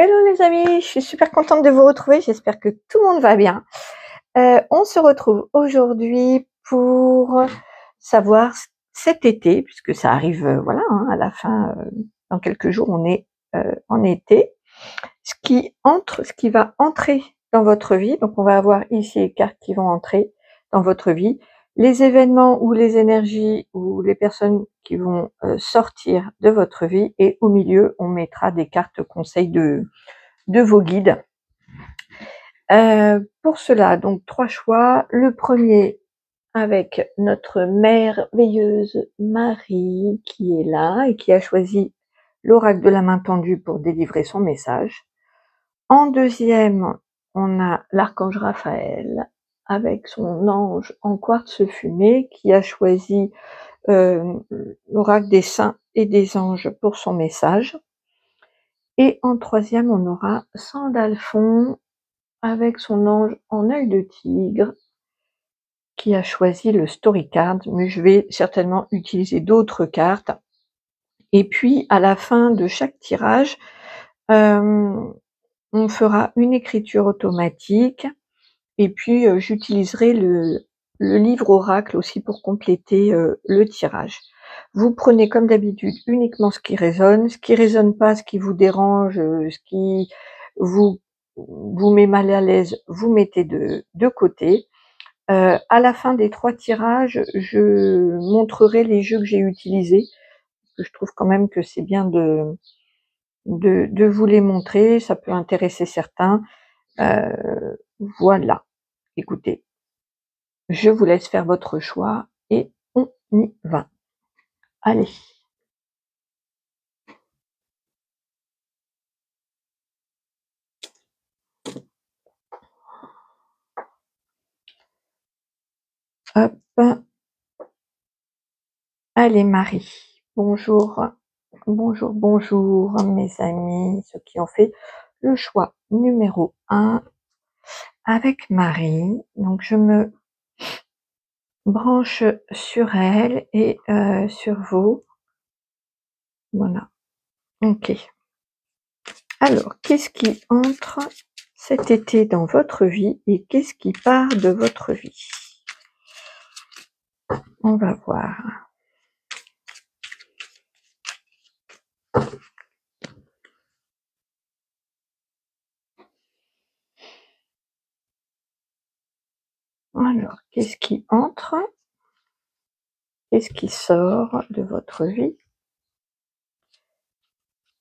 Hello les amis, je suis super contente de vous retrouver, j'espère que tout le monde va bien. On se retrouve aujourd'hui pour savoir cet été, puisque ça arrive voilà, hein, à la fin, dans quelques jours on est en été, ce qui va entrer dans votre vie. Donc on va avoir ici les cartes qui vont entrer dans votre vie, les événements ou les énergies ou les personnes qui vont sortir de votre vie, et au milieu on mettra des cartes conseils de vos guides. Pour cela, donc 3 choix. Le premier avec notre merveilleuse Marie qui est là et qui a choisi l'oracle de la main tendue pour délivrer son message. En deuxième, on a l'archange Raphaël avec son ange en quartz fumé qui a choisi l'oracle des saints et des anges pour son message. Et en troisième, on aura Sandalphon avec son ange en œil de tigre qui a choisi le story card, mais je vais certainement utiliser d'autres cartes. Et puis à la fin de chaque tirage, on fera une écriture automatique, et puis j'utiliserai le livre oracle aussi pour compléter le tirage. Vous prenez comme d'habitude uniquement ce qui résonne pas, ce qui vous dérange, ce qui vous met mal à l'aise, vous mettez de côté. À la fin des 3 tirages, je montrerai les jeux que j'ai utilisés, parce que je trouve quand même que c'est bien de vous les montrer, ça peut intéresser certains. Voilà, écoutez, je vous laisse faire votre choix et on y va. Allez. Hop. Allez Marie, bonjour, bonjour, bonjour mes amis, ceux qui ont fait le choix numéro 1 avec Marie. Donc je me branche sur elle et sur vous. Voilà, ok. Alors, qu'est-ce qui entre cet été dans votre vie et qu'est-ce qui part de votre vie? On va voir. Alors, qu'est-ce qui entre? Qu'est-ce qui sort de votre vie?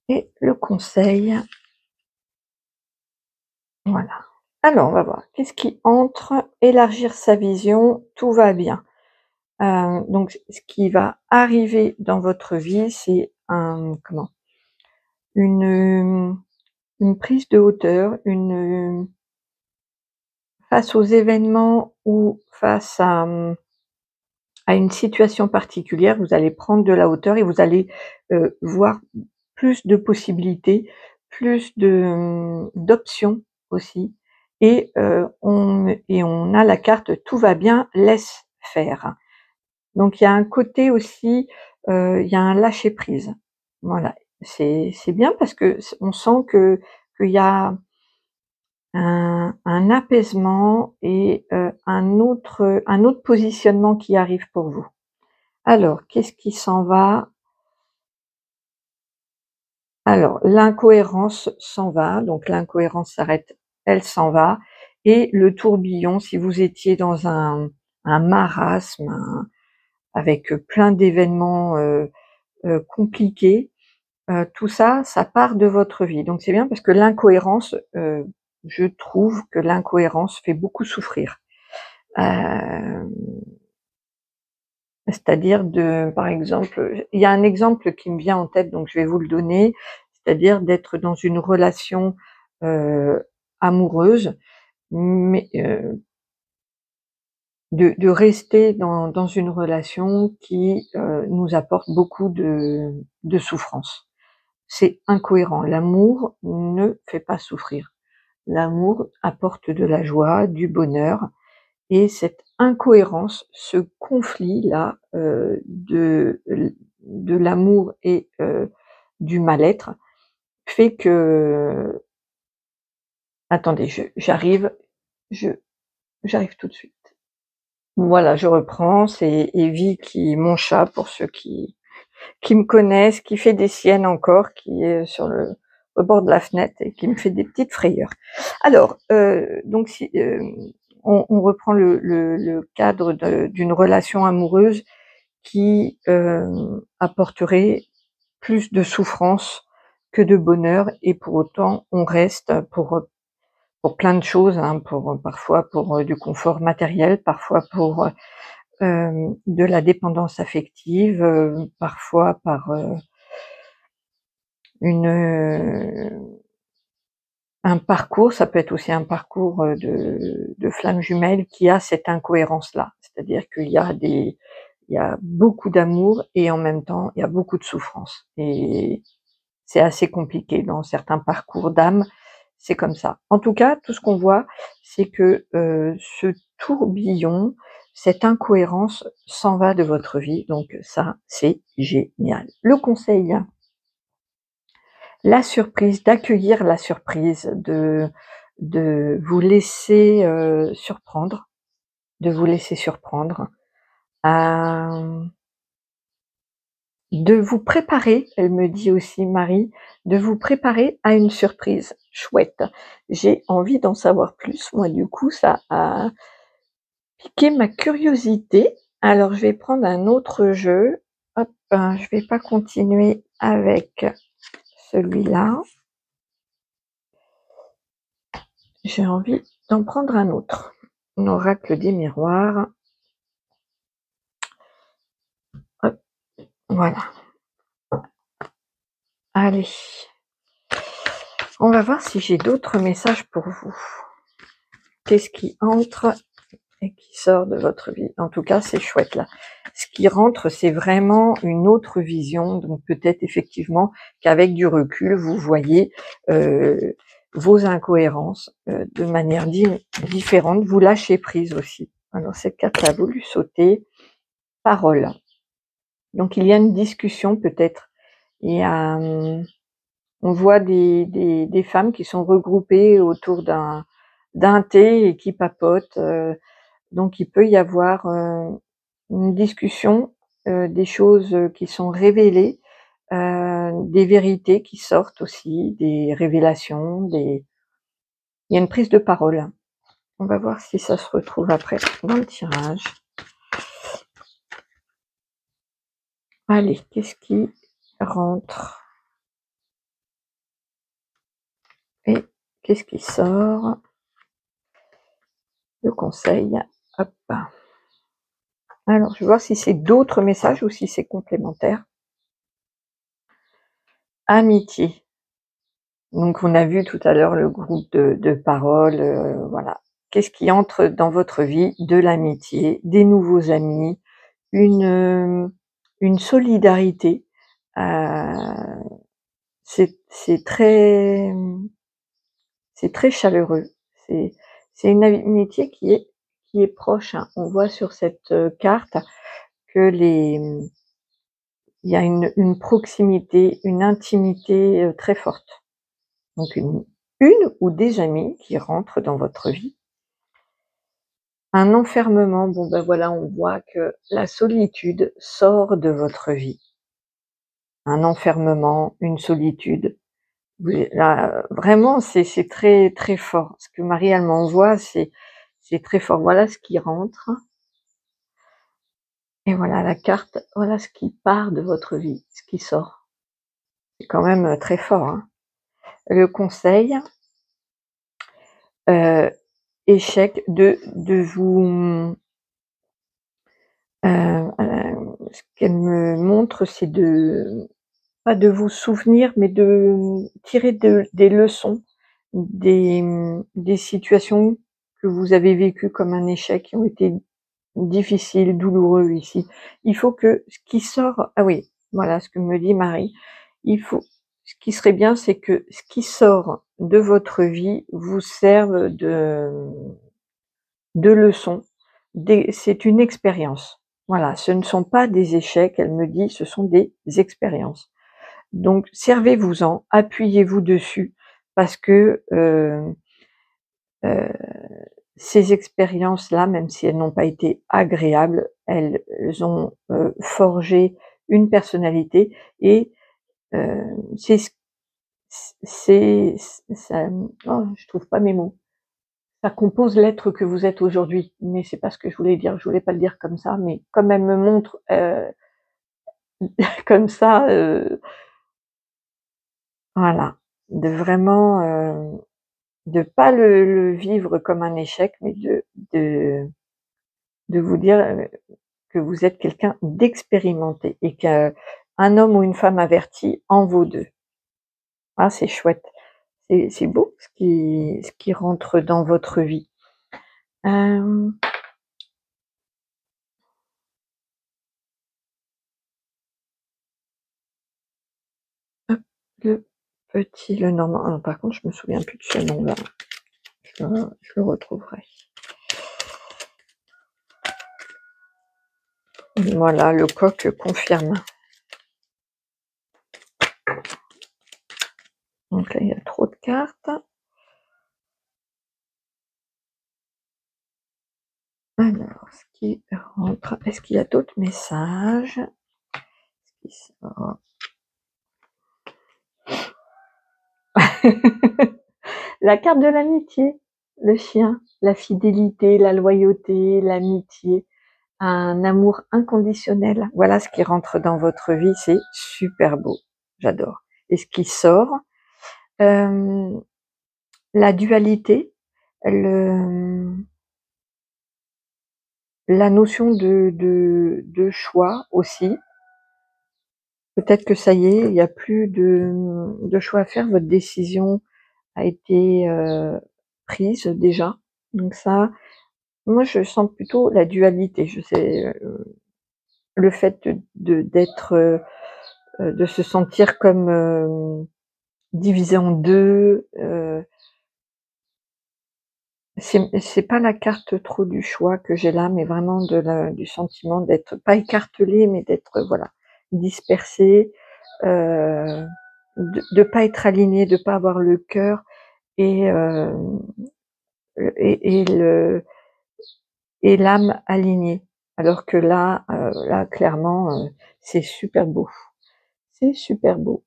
Et le conseil. Voilà. Alors, on va voir. Qu'est-ce qui entre? Élargir sa vision, tout va bien. Donc, ce qui va arriver dans votre vie, c'est une prise de hauteur, face aux événements ou face à une situation particulière, vous allez prendre de la hauteur et vous allez voir plus de possibilités, plus d'options aussi. Et on a la carte tout va bien, laisse faire. Donc il y a un côté aussi, il y a un lâcher prise. Voilà, c'est bien parce que on sent qu'il y a un apaisement et un autre positionnement qui arrive pour vous. Alors, qu'est-ce qui s'en va? Alors, l'incohérence s'en va, donc l'incohérence s'arrête, elle s'en va, et le tourbillon, si vous étiez dans un marasme, avec plein d'événements compliqués, tout ça, ça part de votre vie. Donc c'est bien parce que l'incohérence, je trouve que l'incohérence fait beaucoup souffrir. C'est-à-dire par exemple, il y a un exemple qui me vient en tête, donc je vais vous le donner, c'est-à-dire d'être dans une relation amoureuse, mais de rester dans une relation qui nous apporte beaucoup de souffrance. C'est incohérent. L'amour ne fait pas souffrir. L'amour apporte de la joie, du bonheur, et cette incohérence, ce conflit-là de l'amour et du mal-être fait que Attendez, j'arrive tout de suite. Voilà, je reprends, c'est Evie mon chat pour ceux qui me connaissent, qui fait des siennes encore, qui est sur au bord de la fenêtre et qui me fait des petites frayeurs. Alors, donc si on reprend le cadre d'une relation amoureuse qui apporterait plus de souffrance que de bonheur, et pour autant on reste pour plein de choses, hein, parfois pour du confort matériel, parfois pour de la dépendance affective, parfois par un parcours, ça peut être aussi un parcours de flammes jumelles qui a cette incohérence-là. C'est-à-dire il y a beaucoup d'amour et en même temps il y a beaucoup de souffrance. Et c'est assez compliqué dans certains parcours d'âme, c'est comme ça. En tout cas, tout ce qu'on voit, c'est que ce tourbillon, cette incohérence s'en va de votre vie, donc ça, c'est génial. Le conseil, la surprise, d'accueillir la surprise, de vous laisser surprendre, de vous laisser surprendre, de vous préparer, elle me dit aussi Marie, de vous préparer à une surprise chouette. J'ai envie d'en savoir plus, moi du coup ça a piqué ma curiosité. Alors je vais prendre un autre jeu. Hop, je vais pas continuer avec celui-là. J'ai envie d'en prendre un autre. L'oracle des miroirs. Hop, voilà. Allez. On va voir si j'ai d'autres messages pour vous. Qu'est-ce qui entre et qui sort de votre vie? En tout cas, c'est chouette là. Ce qui rentre, c'est vraiment une autre vision. Donc peut-être effectivement qu'avec du recul, vous voyez vos incohérences de manière différente. Vous lâchez prise aussi. Alors cette carte a voulu sauter. Parole. Donc il y a une discussion peut-être. On voit des femmes qui sont regroupées autour d'un thé et qui papotent. Donc il peut y avoir une discussion, des choses qui sont révélées, des vérités qui sortent aussi, des révélations, il y a une prise de parole. On va voir si ça se retrouve après dans le tirage. Allez, qu'est-ce qui rentre et qu'est-ce qui sort? Le conseil. Hop. Alors, je vais voir si c'est d'autres messages ou si c'est complémentaire. Amitié. Donc, on a vu tout à l'heure le groupe de paroles, voilà. Qu'est-ce qui entre dans votre vie? De l'amitié, des nouveaux amis, une solidarité. C'est très chaleureux. C'est une amitié qui est proche, hein. On voit sur cette carte que il y a une proximité, une intimité très forte. Donc une ou des amis qui rentrent dans votre vie. Un enfermement, bon ben voilà, on voit que la solitude sort de votre vie. Un enfermement, une solitude. Là, vraiment, c'est très très fort. Ce que Marie elle m'envoie, c'est très fort. Voilà ce qui rentre. Et voilà la carte, voilà ce qui part de votre vie, ce qui sort. C'est quand même très fort, hein. Le conseil, échec de vous, ce qu'elle me montre, c'est pas de vous souvenir, mais de tirer des leçons, des situations que vous avez vécues comme un échec, qui ont été difficiles, douloureux ici. Il faut que ce qui sort, ah oui, voilà ce que me dit Marie, ce qui serait bien, c'est que ce qui sort de votre vie vous serve de leçon. C'est une expérience. Voilà, ce ne sont pas des échecs, elle me dit, ce sont des expériences. Donc servez-vous-en, appuyez-vous dessus, parce que ces expériences-là, même si elles n'ont pas été agréables, elles ont forgé une personnalité et c'est ça, oh, je trouve pas mes mots. Ça compose l'être que vous êtes aujourd'hui, mais c'est pas ce que je voulais dire. Je voulais pas le dire comme ça, mais comme elle me montre comme ça, voilà, de vraiment de pas le vivre comme un échec, mais de vous dire que vous êtes quelqu'un d'expérimenté et qu'un homme ou une femme averti en vaut deux. Ah, c'est chouette. C'est beau ce qui rentre dans votre vie. Hop, le petit Lenormand. Ah non, par contre, je me souviens plus de ce nom-là. Je le retrouverai. Voilà, le coq confirme. Donc là, il y a trop de cartes. Alors, ce qui rentre, est-ce qu'il y a d'autres messages? La carte de l'amitié, le chien, la fidélité, la loyauté, l'amitié, un amour inconditionnel. Voilà ce qui rentre dans votre vie, c'est super beau, j'adore. Et ce qui sort, la dualité, la notion de choix aussi. Peut-être que ça y est, il n'y a plus de choix à faire, votre décision a été prise déjà. Donc ça, moi je sens plutôt la dualité. Je sais le fait d'être de se sentir comme divisé en deux. C'est pas la carte trop du choix que j'ai là, mais vraiment du sentiment d'être pas écartelé, mais d'être voilà dispersé, de pas être aligné, de pas avoir le cœur et et le et l'âme alignée. Alors que là clairement, c'est super beau. C'est super beau.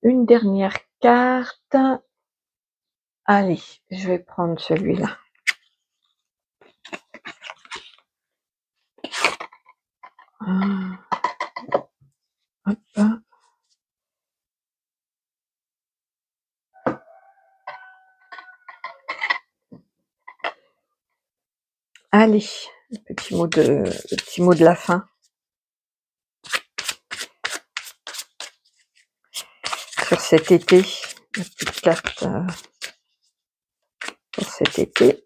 Une dernière carte. Allez, je vais prendre celui-là. Hop. Allez, le petit mot de la fin. Sur cet été, la petite carte pour cet été.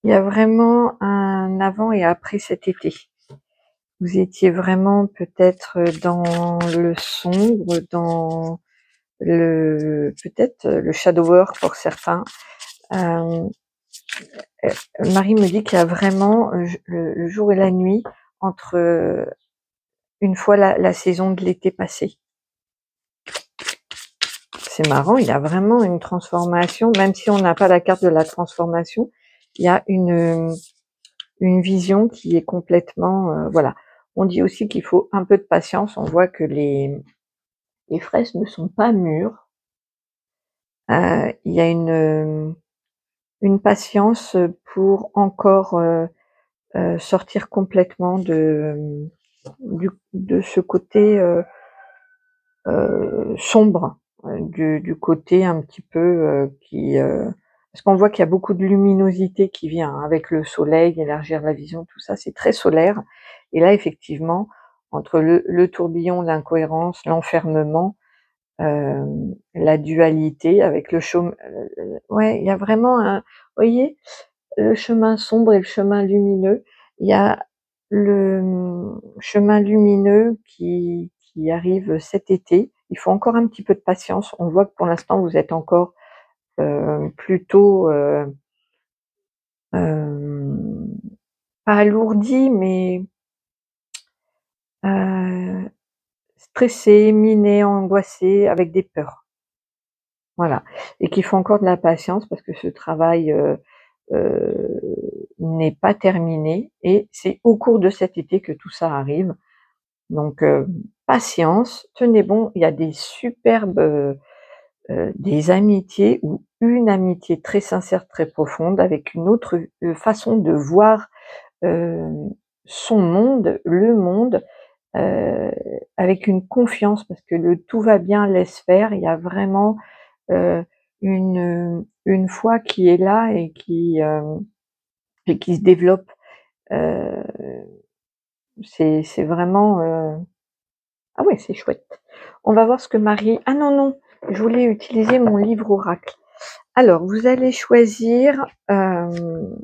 Il y a vraiment un avant et après cet été. Vous étiez vraiment peut-être dans le sombre, dans peut-être le shadow work pour certains. Marie me dit qu'il y a vraiment le jour et la nuit entre une fois la saison de l'été passée. C'est marrant, il y a vraiment une transformation, même si on n'a pas la carte de la transformation, il y a une vision qui est complètement voilà. On dit aussi qu'il faut un peu de patience, on voit que les fraises ne sont pas mûres. Il y a une patience pour encore sortir complètement de ce côté sombre, du côté un petit peu qui parce qu'on voit qu'il y a beaucoup de luminosité qui vient hein, avec le soleil, élargir la vision, tout ça, c'est très solaire. Et là, effectivement, entre le tourbillon, l'incohérence, l'enfermement, la dualité avec le chemin, ouais, il y a vraiment un, vous voyez, le chemin sombre et le chemin lumineux. Il y a le chemin lumineux qui arrive cet été. Il faut encore un petit peu de patience. On voit que pour l'instant, vous êtes encore plutôt pas alourdi, mais stressé, miné, angoissé, avec des peurs. Voilà, et qu'il faut encore de la patience parce que ce travail, heu, n'est pas terminé et c'est au cours de cet été que tout ça arrive. Donc patience, tenez bon, il y a des superbes, des amitiés ou une amitié très sincère, très profonde avec une autre, façon de voir, hem, son monde, le monde, heu, avec une confiance parce que le «tout va bien, laisse faire», il y a vraiment, heu, une foi qui est là et qui se développe. Heu, c'est vraiment, ah ouais, c'est chouette. On va voir ce que Marie, ah non, non, je voulais utiliser mon livre oracle. Alors, vous allez choisir, je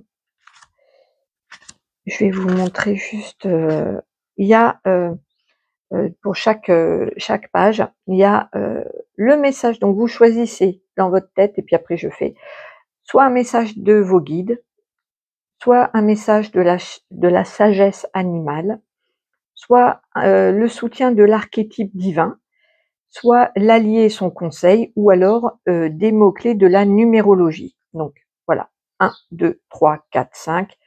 vais vous montrer juste, il y a, pour chaque page, il y a, le message, donc vous choisissez dans votre tête et puis après je fais soit un message de vos guides, soit un message de la sagesse animale, soit, le soutien de l'archétype divin, soit l'allié et son conseil, ou alors, des mots-clés de la numérologie. Donc voilà, 1, 2, 3, 4, 5,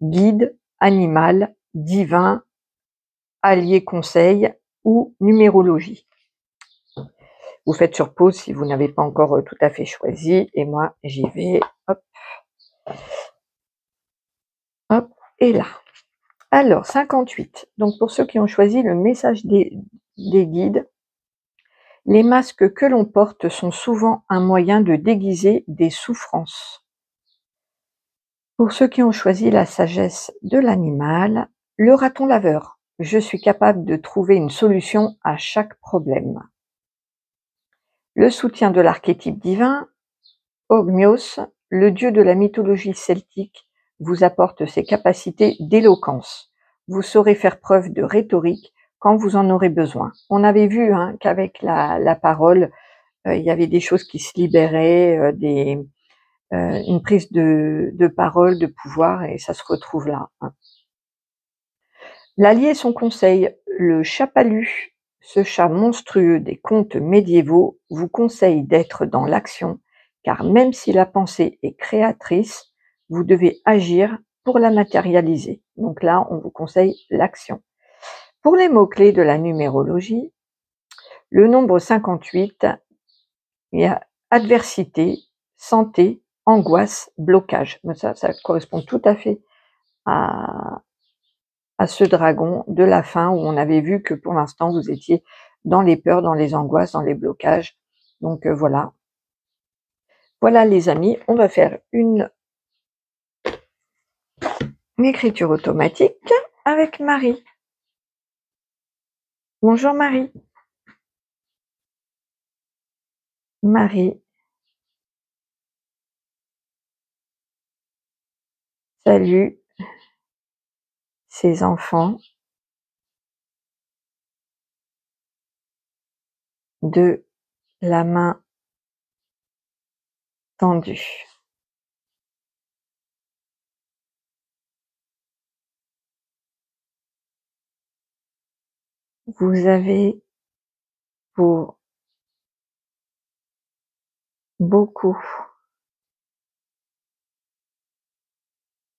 guide, animal, divin, allié, conseil ou numérologie. Vous faites sur pause si vous n'avez pas encore, tout à fait choisi et moi j'y vais, hop, hop et là. Alors 58, donc pour ceux qui ont choisi le message des guides, les masques que l'on porte sont souvent un moyen de déguiser des souffrances. Pour ceux qui ont choisi la sagesse de l'animal, le raton laveur. Je suis capable de trouver une solution à chaque problème. Le soutien de l'archétype divin, Ogmios, le dieu de la mythologie celtique, vous apporte ses capacités d'éloquence. Vous saurez faire preuve de rhétorique quand vous en aurez besoin. On avait vu qu'avec la parole, il y avait des choses qui se libéraient, une prise de parole, de pouvoir, et ça se retrouve là. L'allié et son conseil, le chapalu, ce chat monstrueux des contes médiévaux, vous conseille d'être dans l'action, car même si la pensée est créatrice, vous devez agir pour la matérialiser. Donc là, on vous conseille l'action. Pour les mots-clés de la numérologie, le nombre 58, il y a adversité, santé, angoisse, blocage. Mais ça correspond tout à fait à, ce dragon de la fin où on avait vu que pour l'instant vous étiez dans les peurs, dans les angoisses, dans les blocages. Donc voilà. Voilà les amis, on va faire une écriture automatique avec Marie. Bonjour Marie. Marie. Salut ses enfants de la main tendue. Vous avez pour beaucoup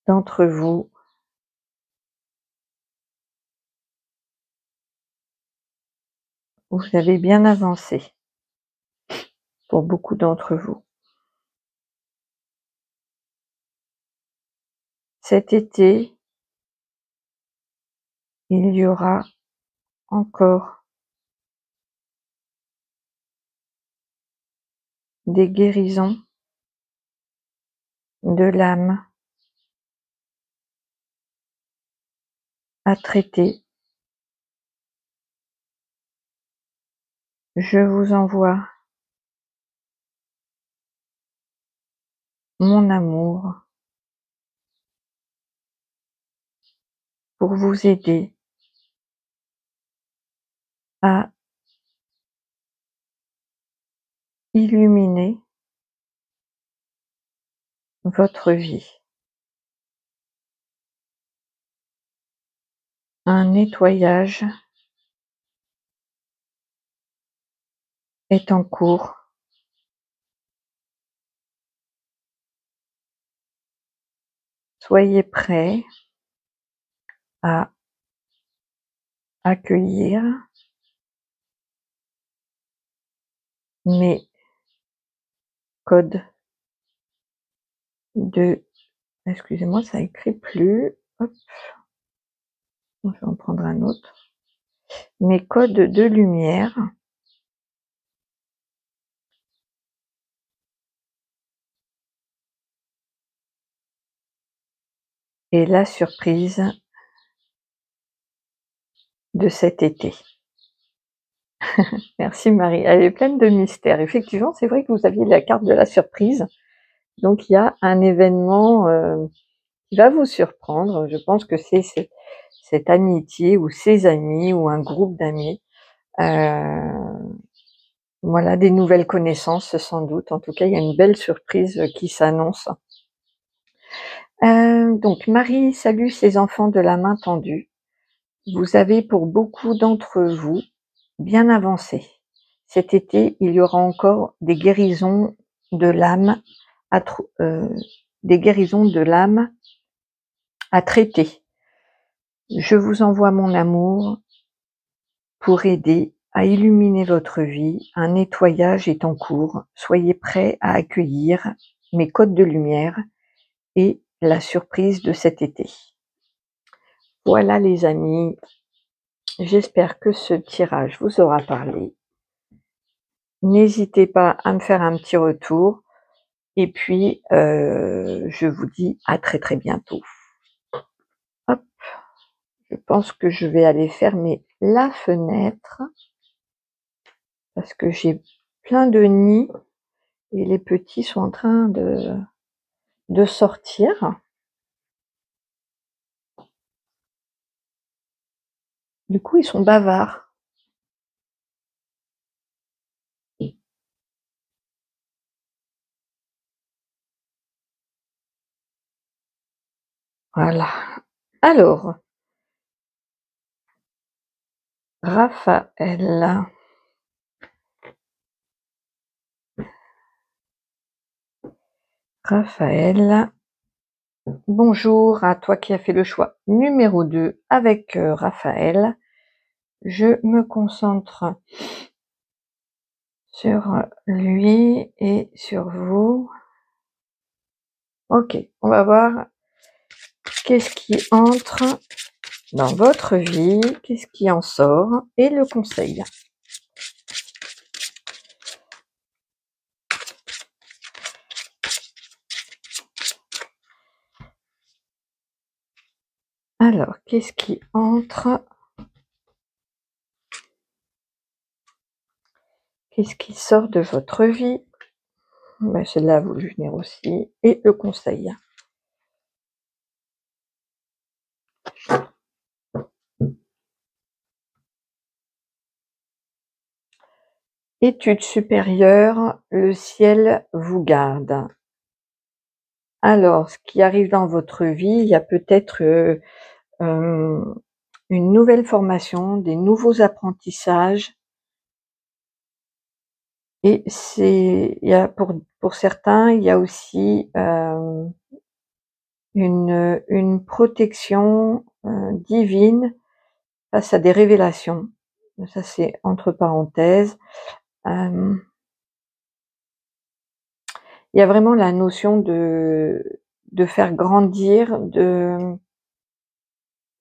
d'entre vous avez bien avancé pour beaucoup d'entre vous. Cet été, il y aura encore des guérisons de l'âme à traiter. Je vous envoie mon amour pour vous aider à illuminer votre vie. Un nettoyage est en cours. Soyez prêts à accueillir mes codes de... Excusez-moi, ça écrit plus. Hop, je vais en prendre un autre. Mes codes de lumière et la surprise de cet été. Merci Marie, elle est pleine de mystères. Effectivement, c'est vrai que vous aviez la carte de la surprise. Donc il y a un événement qui va vous surprendre. Je pense que c'est cette amitié ou ces amis ou un groupe d'amis. Voilà, des nouvelles connaissances sans doute. En tout cas, il y a une belle surprise qui s'annonce. Donc Marie salue ses enfants de la main tendue. Vous avez pour beaucoup d'entre vous bien avancé. Cet été, il y aura encore des guérisons de l'âme à traiter. Je vous envoie mon amour pour aider à illuminer votre vie. Un nettoyage est en cours. Soyez prêts à accueillir mes codes de lumière et la surprise de cet été. Voilà les amis, j'espère que ce tirage vous aura parlé. N'hésitez pas à me faire un petit retour et puis je vous dis à très très bientôt. Hop, je pense que je vais aller fermer la fenêtre parce que j'ai plein de nids et les petits sont en train de sortir. Du coup, ils sont bavards. Voilà. Alors, Raphaël. Raphaël. Bonjour à toi qui as fait le choix numéro 2 avec Raphaël. Je me concentre sur lui et sur vous. Ok, on va voir qu'est-ce qui entre dans votre vie, qu'est-ce qui en sort et le conseil. Alors, qu'est-ce qui entre? Qu'est-ce qui sort de votre vie? Ben, celle-là a voulu venir aussi. Et le conseil. Études supérieures, le ciel vous garde. Alors, ce qui arrive dans votre vie, il y a peut-être une nouvelle formation, des nouveaux apprentissages. Et pour certains, il y a aussi une protection divine face à des révélations. Ça, c'est entre parenthèses. Il y a vraiment la notion de faire grandir,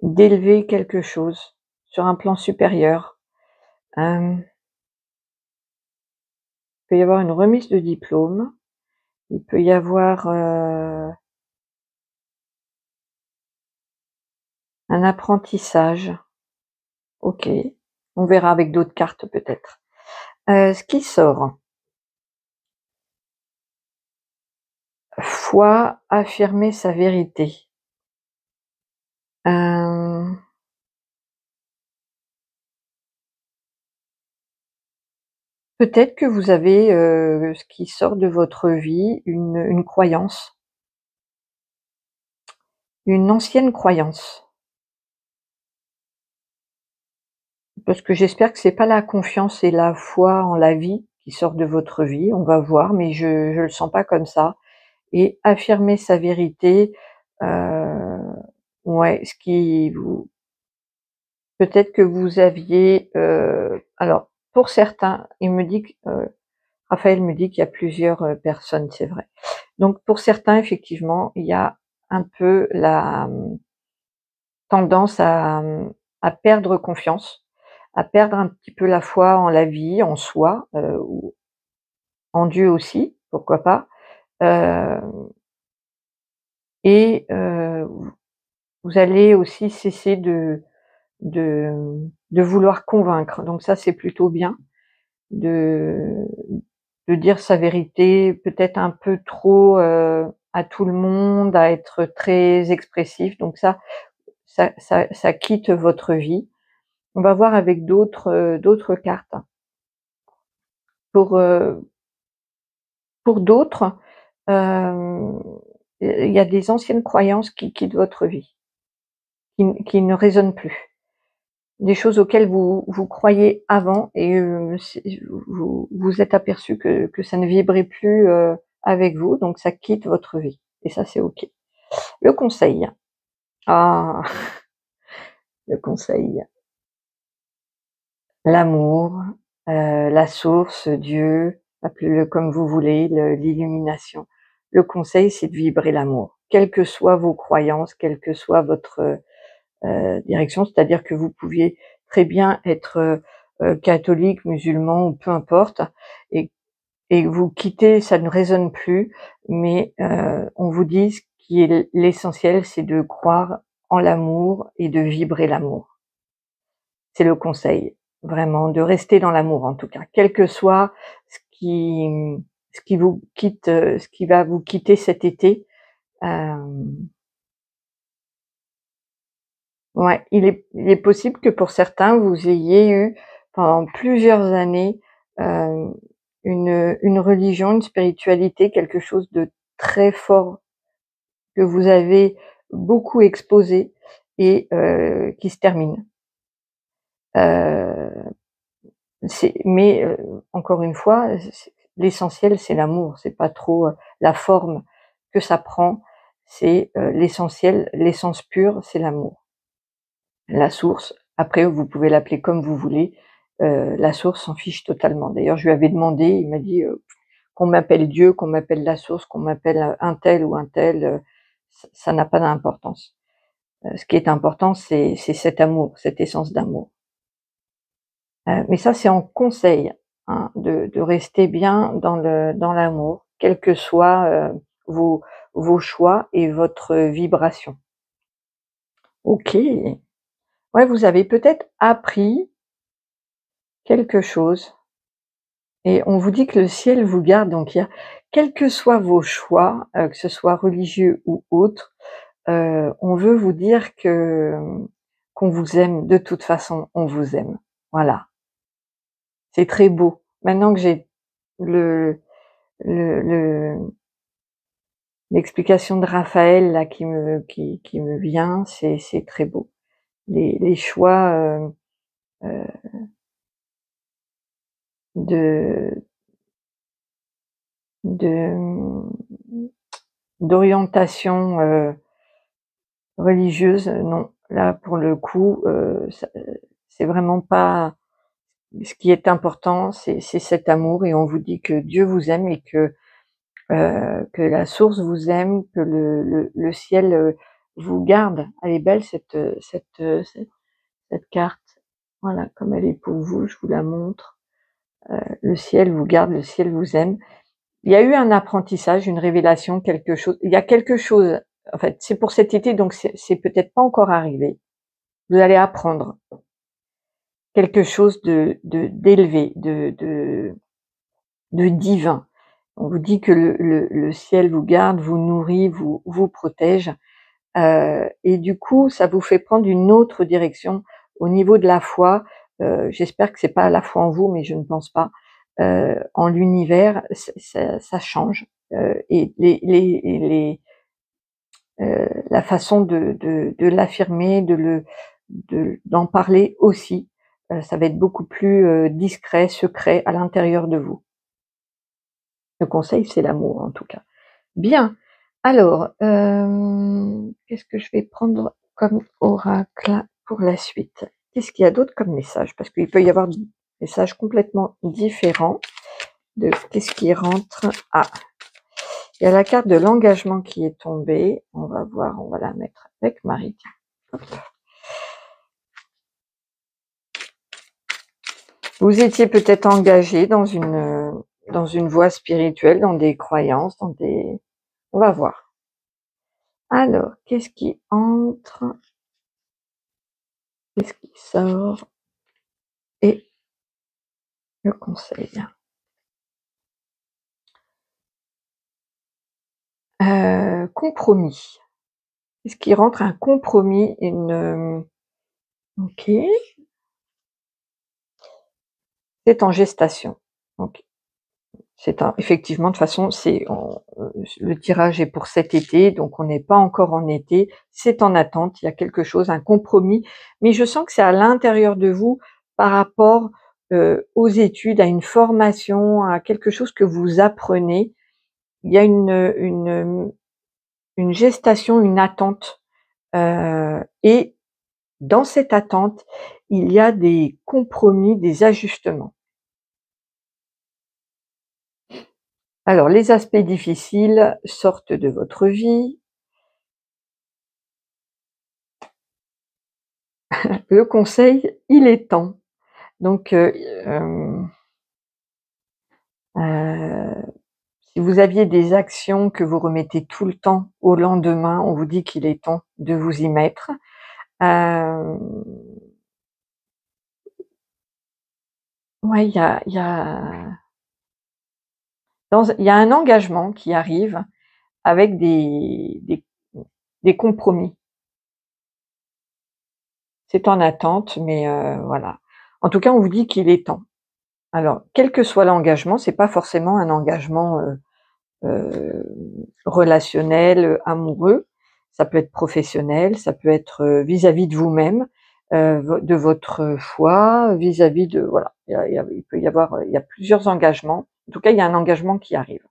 d'élever quelque chose sur un plan supérieur. Il peut y avoir une remise de diplôme, il peut y avoir un apprentissage. Ok, on verra avec d'autres cartes peut-être. Ce qui sort. Foi, affirmer sa vérité. Peut-être que vous avez ce qui sort de votre vie, une croyance, une ancienne croyance. Parce que j'espère que c'est pas la confiance et la foi en la vie qui sortent de votre vie, on va voir, mais je le sens pas comme ça. Et affirmer sa vérité, heu, ouais, ce qui vous peut-être que vous aviez, alors pour certains, il me dit que, Raphaël me dit qu'il y a plusieurs, personnes, c'est vrai. Donc pour certains, effectivement, il y a un peu la, tendance à perdre confiance, à perdre un petit peu la foi en la vie, en soi, ou en Dieu aussi, pourquoi pas, heu et vous allez aussi cesser de de vouloir convaincre. Donc ça, c'est plutôt bien de de dire sa vérité, peut-être un peu trop, à tout le monde, à être très expressif. Donc ça quitte votre vie. On va voir avec d'autres cartes. Pour, pour d'autres, hem, il y a des anciennes croyances qui quittent votre vie, qui ne résonnent plus. Des choses auxquelles vous croyiez avant et c'est vous êtes aperçu que ça ne vibrait plus, avec vous, donc ça quitte votre vie et ça, c'est OK. Le conseil. Ah! Le conseil. L'amour, la source, Dieu, appelez-le comme vous voulez, l'illumination. Le conseil, c'est de vibrer l'amour, quelles que soient vos croyances, quelle que soit votre, direction. C'est-à-dire que vous pouviez très bien être, catholique, musulman ou peu importe et vous quittez, ça ne résonne plus, mais on vous dit ce qui est l'essentiel, c'est de croire en l'amour et de vibrer l'amour. C'est le conseil, vraiment, de rester dans l'amour en tout cas, quel que soit ce qui ce qui vous quitte, ce qui va vous quitter cet été. Ouais, il est possible que pour certains, vous ayez eu pendant plusieurs années, hem, une religion, une spiritualité, quelque chose de très fort que vous avez beaucoup exposé et qui se termine. Heu, mais encore une fois, l'essentiel, c'est l'amour, c'est pas trop, la forme que ça prend, c'est, l'essentiel, l'essence pure, c'est l'amour. La source, après vous pouvez l'appeler comme vous voulez, la source s'en fiche totalement. D'ailleurs, je lui avais demandé, il m'a dit, qu'on m'appelle Dieu, qu'on m'appelle la source, qu'on m'appelle, un tel ou un tel, ça n'a pas d'importance. Ce qui est important, c'est cet amour, cette essence d'amour. Mais ça, c'est en conseil, hein, de rester bien dans l'amour, quels que soient, vos choix et votre vibration. OK. Ouais, vous avez peut-être appris quelque chose et on vous dit que le ciel vous garde, donc il y a quels que soient vos choix, que ce soit religieux ou autres, on veut vous dire que, qu'on vous aime, de toute façon, on vous aime. Voilà, c'est très beau. Maintenant que j'ai le le l'explication de Raphaël là qui me vient, c'est très beau. Les choix, heu, de de, d'orientation, religieuse, non. Là, pour le coup, ça, c'est vraiment pas ce qui est important, c'est cet amour et on vous dit que Dieu vous aime et que la source vous aime, que le ciel, vous garde. Elle est belle cette carte. Voilà, comme elle est pour vous, je vous la montre. Le ciel vous garde, le ciel vous aime. Il y a eu un apprentissage, une révélation, quelque chose. Il y a quelque chose, en fait, c'est pour cet été, donc c'est peut-être pas encore arrivé. Vous allez apprendre quelque chose d'élevé, de divin. On vous dit que le ciel vous garde, vous nourrit, vous protège, et du coup, ça vous fait prendre une autre direction au niveau de la foi. J'espère que c'est pas la foi en vous, mais je ne pense pas. En l'univers, ça change, et la façon de l'affirmer, d'en parler aussi. ça va être beaucoup plus discret, secret à l'intérieur de vous. Le conseil, c'est l'amour en tout cas. Bien, alors, qu'est-ce que je vais prendre comme oracle pour la suite? Qu'est-ce qu'il y a d'autre comme message? Parce qu'il peut y avoir des messages complètement différents de qu'est-ce qui rentre. Ah, il y a la carte de l'engagement qui est tombée. On va voir, on va la mettre avec Marie. Hop. Vous étiez peut-être engagé dans une voie spirituelle, dans des croyances, dans des... On va voir. Alors, qu'est-ce qui entre? Qu'est-ce qui sort? Et le conseil. Compromis. Qu'est-ce qui rentre? Un compromis, ok. C'est en gestation. Ok. Effectivement, de toute façon, le tirage est pour cet été, donc on n'est pas encore en été. C'est en attente. Il y a quelque chose, un compromis, mais je sens que c'est à l'intérieur de vous par rapport aux études, à une formation, à quelque chose que vous apprenez. Il y a une gestation, une attente, et dans cette attente, il y a des compromis, des ajustements. Alors, les aspects difficiles sortent de votre vie. Le conseil, il est temps. Donc, si vous aviez des actions que vous remettez tout le temps au lendemain, on vous dit qu'il est temps de vous y mettre. Ouais, il y a un engagement qui arrive avec des compromis. C'est en attente, mais voilà. En tout cas, on vous dit qu'il est temps. Alors, quel que soit l'engagement, c'est pas forcément un engagement relationnel, amoureux. Ça peut être professionnel, ça peut être vis-à-vis de vous-même, de votre foi, vis-à-vis de voilà. Il peut y avoir, il y a plusieurs engagements. En tout cas, il y a un engagement qui arrive.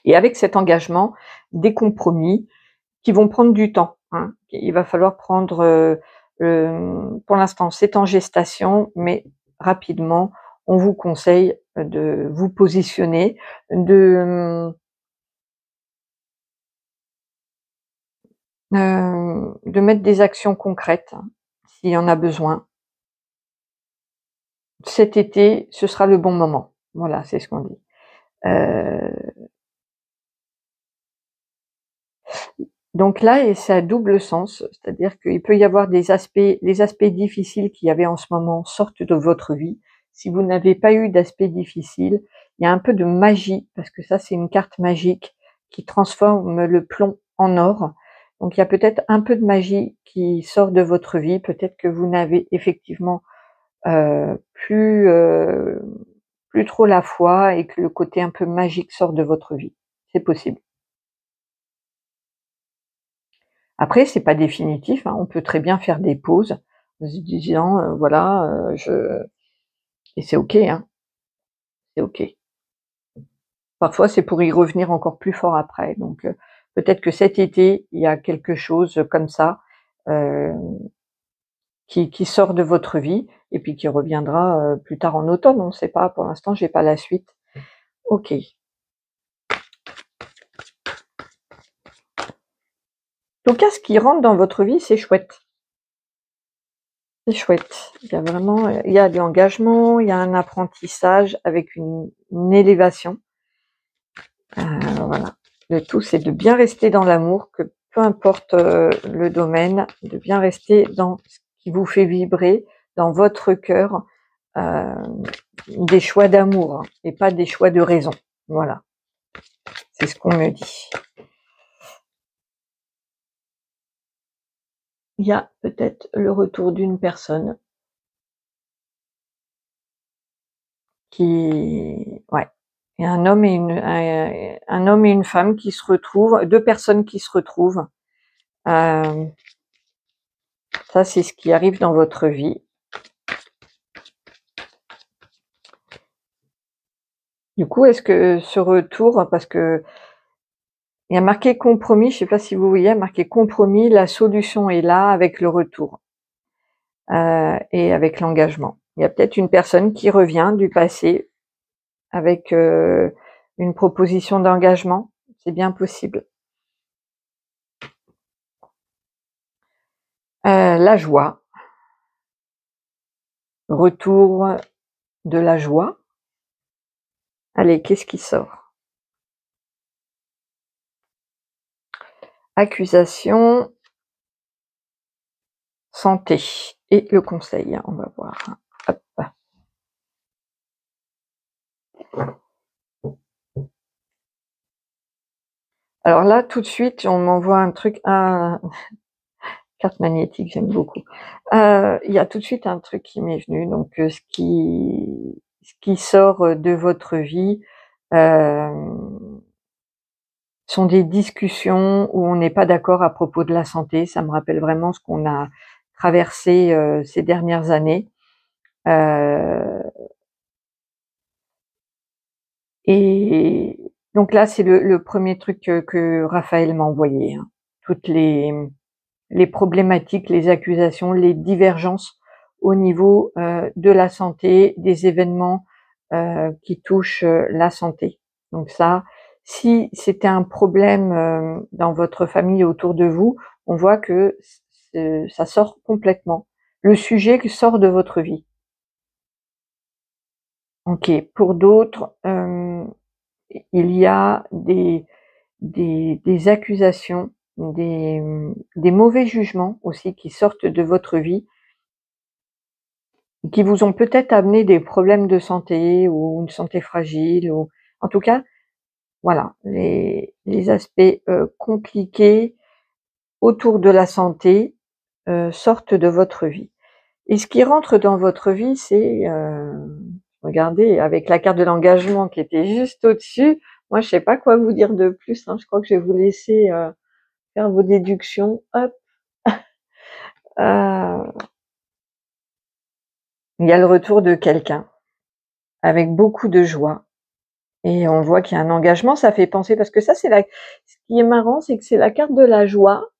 Et avec cet engagement, des compromis qui vont prendre du temps. Hein. Il va falloir prendre, pour l'instant, c'est en gestation, mais rapidement, on vous conseille de vous positionner, de mettre des actions concrètes, hein, s'il y en a besoin. Cet été, ce sera le bon moment. Voilà, c'est ce qu'on dit. Donc là, et c'est à double sens, c'est-à-dire qu'il peut y avoir les aspects difficiles qu'il y avait en ce moment sortent de votre vie. Si vous n'avez pas eu d'aspects difficiles, il y a un peu de magie, parce que ça, c'est une carte magique qui transforme le plomb en or. Donc il y a peut-être un peu de magie qui sort de votre vie. Peut-être que vous n'avez effectivement plus trop la foi et que le côté un peu magique sort de votre vie. C'est possible. Après, c'est pas définitif, hein, on peut très bien faire des pauses en se disant voilà, et c'est ok, hein, c'est ok. Parfois, c'est pour y revenir encore plus fort après. Donc, peut-être que cet été, il y a quelque chose comme ça euh, qui sort de votre vie et puis qui reviendra plus tard en automne. On ne sait pas. Pour l'instant, j'ai pas la suite. Ok. Donc, ce qui rentre dans votre vie, c'est chouette. C'est chouette. Il y a vraiment, il y a de l'engagement, il y a un apprentissage avec une élévation. Voilà. Le tout, c'est de bien rester dans l'amour, que peu importe le domaine, de bien rester dans ce qui vous fait vibrer, dans votre cœur, des choix d'amour hein, et pas des choix de raison. Voilà. C'est ce qu'on me dit. Il y a peut-être le retour d'une personne qui, ouais, il y a un homme et une femme qui se retrouvent, deux personnes qui se retrouvent. Ça, c'est ce qui arrive dans votre vie. Du coup, est-ce que ce retour, parce que il y a marqué compromis, je ne sais pas si vous voyez, il y a marqué compromis, la solution est là avec le retour et avec l'engagement. Il y a peut-être une personne qui revient du passé avec une proposition d'engagement, c'est bien possible. La joie, retour de la joie. Allez, qu'est-ce qui sort? Accusation, santé et le conseil, on va voir. Hop. Alors là, tout de suite, on m'envoie un truc, carte magnétique, j'aime beaucoup. Il y a tout de suite un truc qui m'est venu, donc ce qui sort de votre vie sont des discussions où on n'est pas d'accord à propos de la santé. Ça me rappelle vraiment ce qu'on a traversé ces dernières années. Et donc là, c'est le premier truc que Raphaël m'a envoyé, hein. Toutes les problématiques, les accusations, les divergences au niveau de la santé, des événements qui touchent la santé. Donc ça, si c'était un problème dans votre famille autour de vous, on voit que ça sort complètement. Le sujet sort de votre vie. Ok, pour d'autres, il y a des accusations, des mauvais jugements aussi qui sortent de votre vie, qui vous ont peut-être amené des problèmes de santé ou une santé fragile, ou en tout cas, voilà, les aspects compliqués autour de la santé sortent de votre vie. Et ce qui rentre dans votre vie, c'est, regardez, avec la carte de l'engagement qui était juste au-dessus, moi je sais pas quoi vous dire de plus, hein, je crois que je vais vous laisser faire vos déductions. Hop. Il y a le retour de quelqu'un avec beaucoup de joie. Et on voit qu'il y a un engagement, ça fait penser, parce que ça, ce qui est marrant, c'est que c'est la carte de la joie,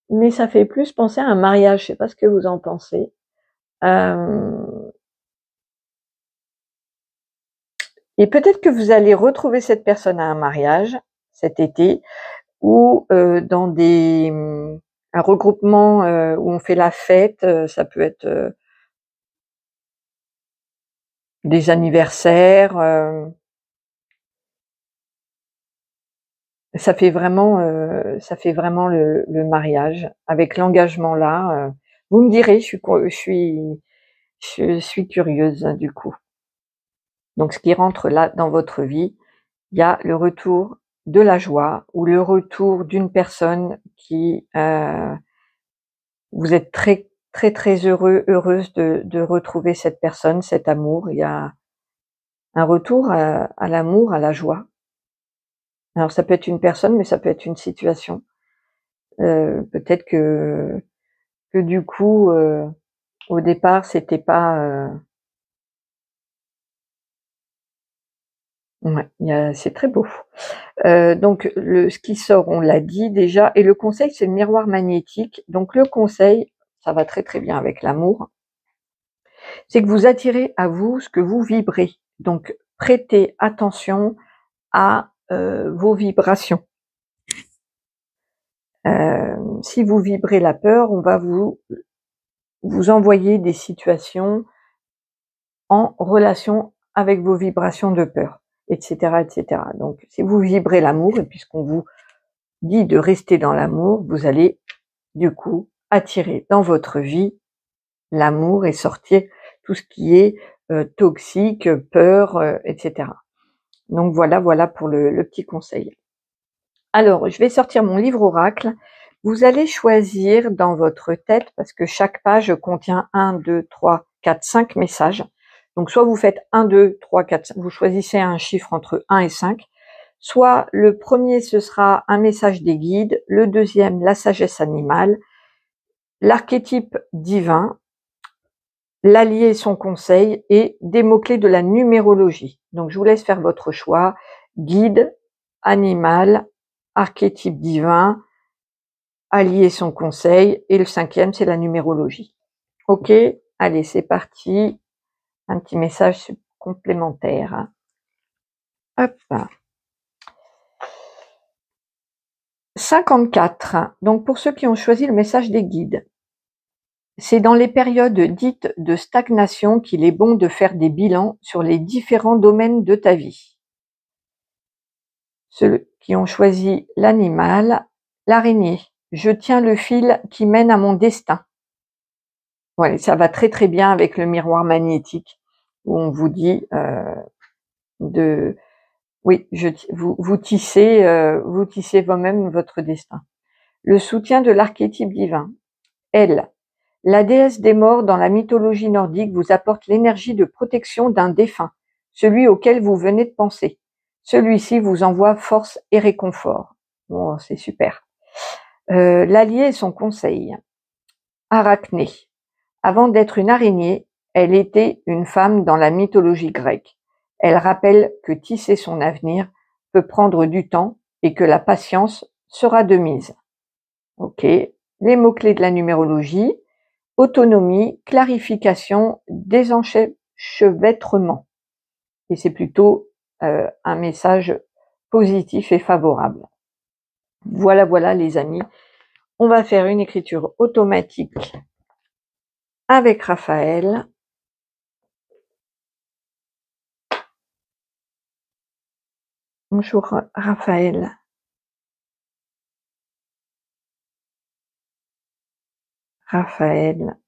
mais ça fait plus penser à un mariage. Je sais pas ce que vous en pensez. Et peut-être que vous allez retrouver cette personne à un mariage cet été, ou dans un regroupement où on fait la fête. Ça peut être des anniversaires. Ça fait vraiment le mariage avec l'engagement là. Vous me direz, je suis curieuse du coup. Donc ce qui rentre là dans votre vie, il y a le retour de la joie ou le retour d'une personne qui vous êtes très très très heureuse de retrouver cette personne, cet amour. Il y a un retour à l'amour, à la joie. Alors ça peut être une personne, mais ça peut être une situation. Peut-être que du coup, au départ, c'était pas. Ouais, c'est très beau. Donc ce qui sort, on l'a dit déjà, et le conseil, c'est le miroir magnétique. Donc le conseil, ça va très très bien avec l'amour, c'est que vous attirez à vous ce que vous vibrez. Donc prêtez attention à vos vibrations. Si vous vibrez la peur, on va vous envoyer des situations en relation avec vos vibrations de peur, etc., etc. Donc, si vous vibrez l'amour, et puisqu'on vous dit de rester dans l'amour, vous allez du coup attirer dans votre vie l'amour et sortir tout ce qui est toxique, peur, etc. Donc voilà pour le petit conseil. Alors, je vais sortir mon livre oracle. Vous allez choisir dans votre tête, parce que chaque page contient 1, 2, 3, 4, 5 messages. Donc, soit vous faites 1, 2, 3, 4, 5, vous choisissez un chiffre entre 1 et 5. Soit le premier, ce sera un message des guides. Le deuxième, la sagesse animale. L'archétype divin. l'allié et son conseil et des mots-clés de la numérologie. Donc je vous laisse faire votre choix. Guide, animal, archétype divin, allié et son conseil, et le 5e, c'est la numérologie. Ok, allez, c'est parti. Un petit message complémentaire. Hop. 54. Donc pour ceux qui ont choisi le message des guides. C'est dans les périodes dites de stagnation qu'il est bon de faire des bilans sur les différents domaines de ta vie. Ceux qui ont choisi l'animal, l'araignée. Je tiens le fil qui mène à mon destin. Ouais, ça va très très bien avec le miroir magnétique où on vous dit oui, vous tissez vous-même votre destin. Le soutien de l'archétype divin. Elle, la déesse des morts dans la mythologie nordique, vous apporte l'énergie de protection d'un défunt, celui auquel vous venez de penser. Celui-ci vous envoie force et réconfort. Bon, c'est super. L'allié et son conseil. Arachné. Avant d'être une araignée, elle était une femme dans la mythologie grecque. Elle rappelle que tisser son avenir peut prendre du temps et que la patience sera de mise. Ok. Les mots-clés de la numérologie. Autonomie, clarification, désenchevêtrement. Et c'est plutôt un message positif et favorable. Voilà les amis. On va faire une écriture automatique avec Raphaël. Bonjour Raphaël. Raphaël.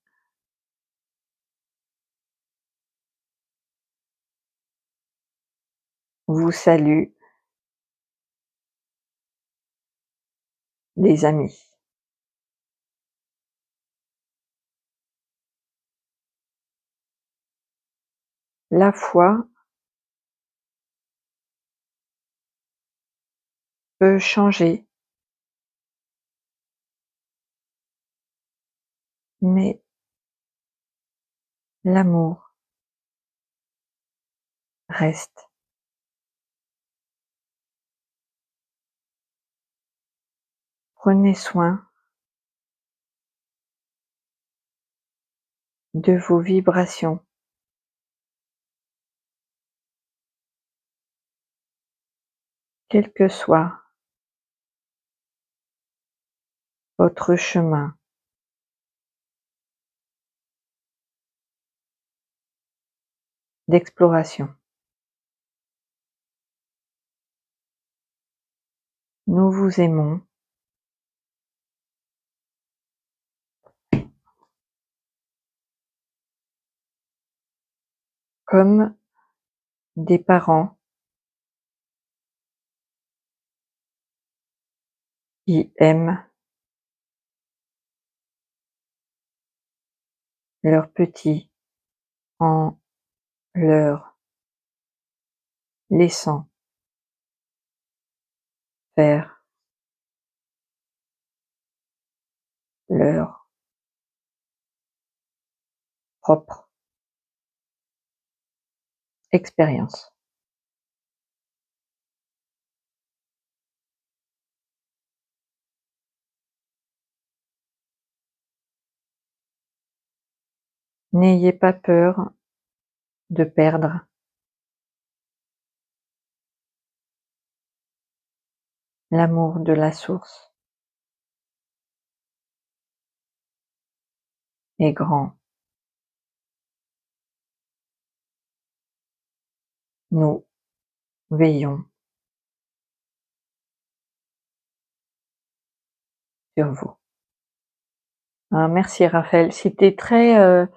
Vous salue les amis. La foi peut changer, mais l'amour reste. Prenez soin de vos vibrations. Quel que soit votre chemin. D'exploration. Nous vous aimons. Comme des parents qui aiment leurs petits en leur laissant faire leur propre expérience. N'ayez pas peur de perdre l'amour de la source est grand. Nous veillons sur vous. Merci Raphaël. C'était très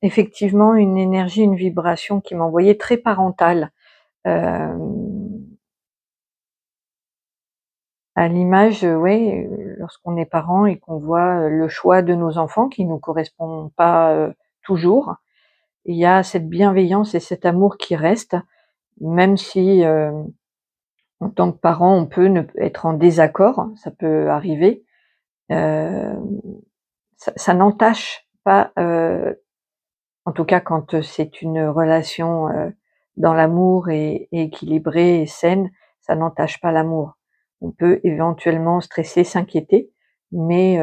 effectivement une énergie, une vibration qui m'envoyait très parentale. À l'image, oui, lorsqu'on est parent et qu'on voit le choix de nos enfants qui nous correspond pas toujours, il y a cette bienveillance et cet amour qui reste, même si en tant que parent, on peut être en désaccord, ça peut arriver. Ça n'entache pas, en tout cas quand c'est une relation dans l'amour et équilibrée et saine, ça n'entache pas l'amour. On peut éventuellement stresser, s'inquiéter, mais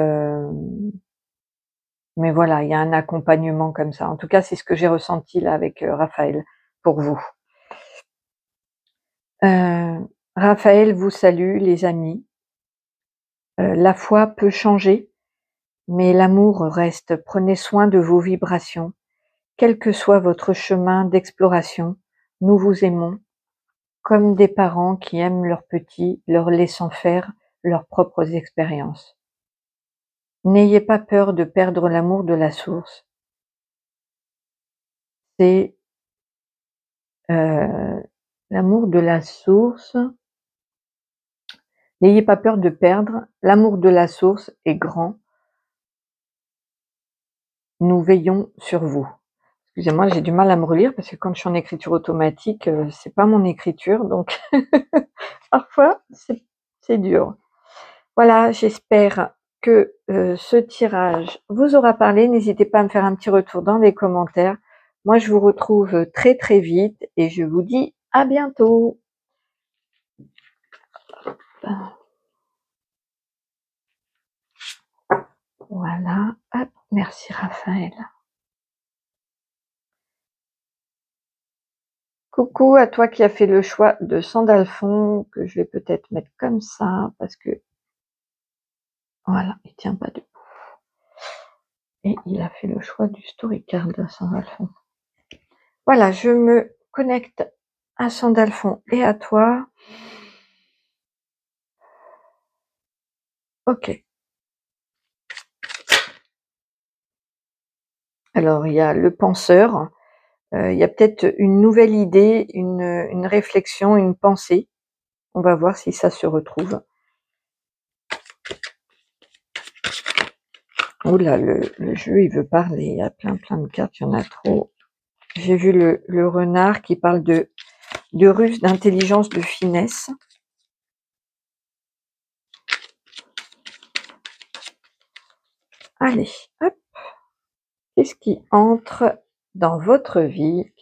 voilà, il y a un accompagnement comme ça. En tout cas, c'est ce que j'ai ressenti là avec Raphaël, pour vous. Raphaël vous salue, les amis. La foi peut changer, mais l'amour reste. Prenez soin de vos vibrations. Quel que soit votre chemin d'exploration, nous vous aimons, comme des parents qui aiment leurs petits, leur laissant faire leurs propres expériences. N'ayez pas peur de perdre l'amour de la source. C'est l'amour de la source. N'ayez pas peur de perdre. L'amour de la source est grand. Nous veillons sur vous. Excusez-moi, j'ai du mal à me relire parce que quand je suis en écriture automatique, c'est pas mon écriture, donc parfois c'est dur. Voilà, j'espère que ce tirage vous aura parlé. N'hésitez pas à me faire un petit retour dans les commentaires. Moi, je vous retrouve très très vite et je vous dis à bientôt. Voilà, hop, merci Raphaël. Coucou à toi qui as fait le choix de Sandalphon, que je vais peut-être mettre comme ça, parce que, voilà, il tient pas debout. Et il a fait le choix du story card de Sandalphon. Voilà, je me connecte à Sandalphon et à toi. Ok. Alors, il y a le penseur, il y a peut-être une nouvelle idée, une réflexion, une pensée. On va voir si ça se retrouve. Oh là, le jeu, il veut parler. Il y a plein de cartes, il y en a trop. J'ai vu le renard qui parle de ruse, d'intelligence, de finesse. Allez, hop. Qu'est-ce qui entre dans votre vie?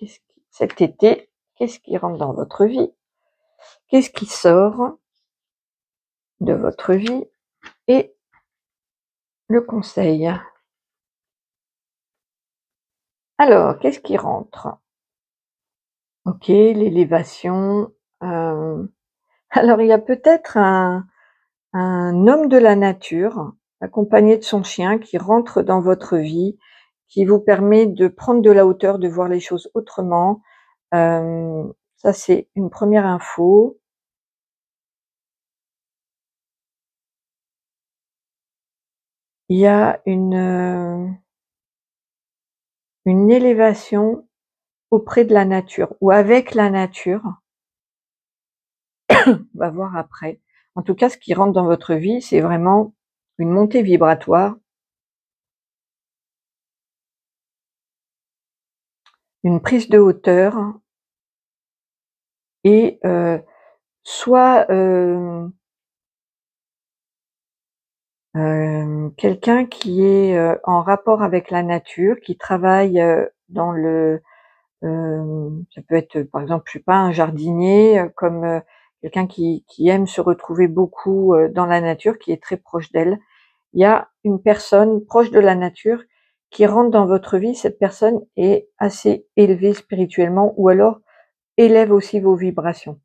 Cet été, qu'est-ce qui rentre dans votre vie? Qu'est-ce qui sort de votre vie? Et le conseil. Alors, qu'est-ce qui rentre? Ok, l'élévation. Alors, il y a peut-être un homme de la nature, accompagné de son chien, qui rentre dans votre vie, qui vous permet de prendre de la hauteur, de voir les choses autrement. Ça, c'est une première info. Il y a une élévation auprès de la nature ou avec la nature. On va voir après. En tout cas, ce qui rentre dans votre vie, c'est vraiment une montée vibratoire, une prise de hauteur et soit quelqu'un qui est en rapport avec la nature, qui travaille dans le ça peut être par exemple, je sais pas, un jardinier, comme quelqu'un qui aime se retrouver beaucoup dans la nature, qui est très proche d'elle. Il y a une personne proche de la nature qui rentre dans votre vie. Cette personne est assez élevée spirituellement ou alors élève aussi vos vibrations.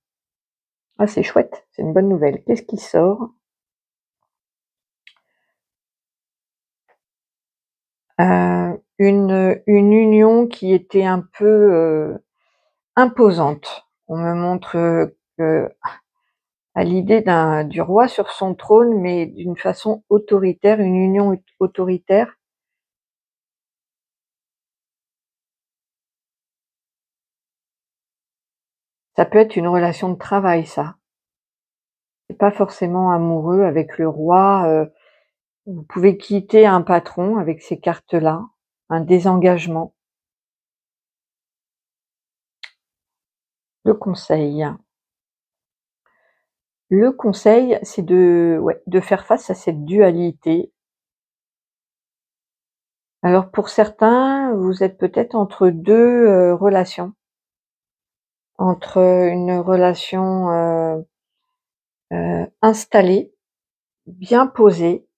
Ah, c'est chouette, c'est une bonne nouvelle. Qu'est-ce qui sort? Une union qui était un peu imposante. On me montre que à l'idée du roi sur son trône, mais d'une façon autoritaire, une union autoritaire. Ça peut être une relation de travail, ça. C'est pas forcément amoureux avec le roi. Vous pouvez quitter un patron avec ces cartes-là, un désengagement. Le conseil. Le conseil, c'est de faire face à cette dualité. Alors pour certains, vous êtes peut-être entre 2 relations. Entre une relation, installée, bien posée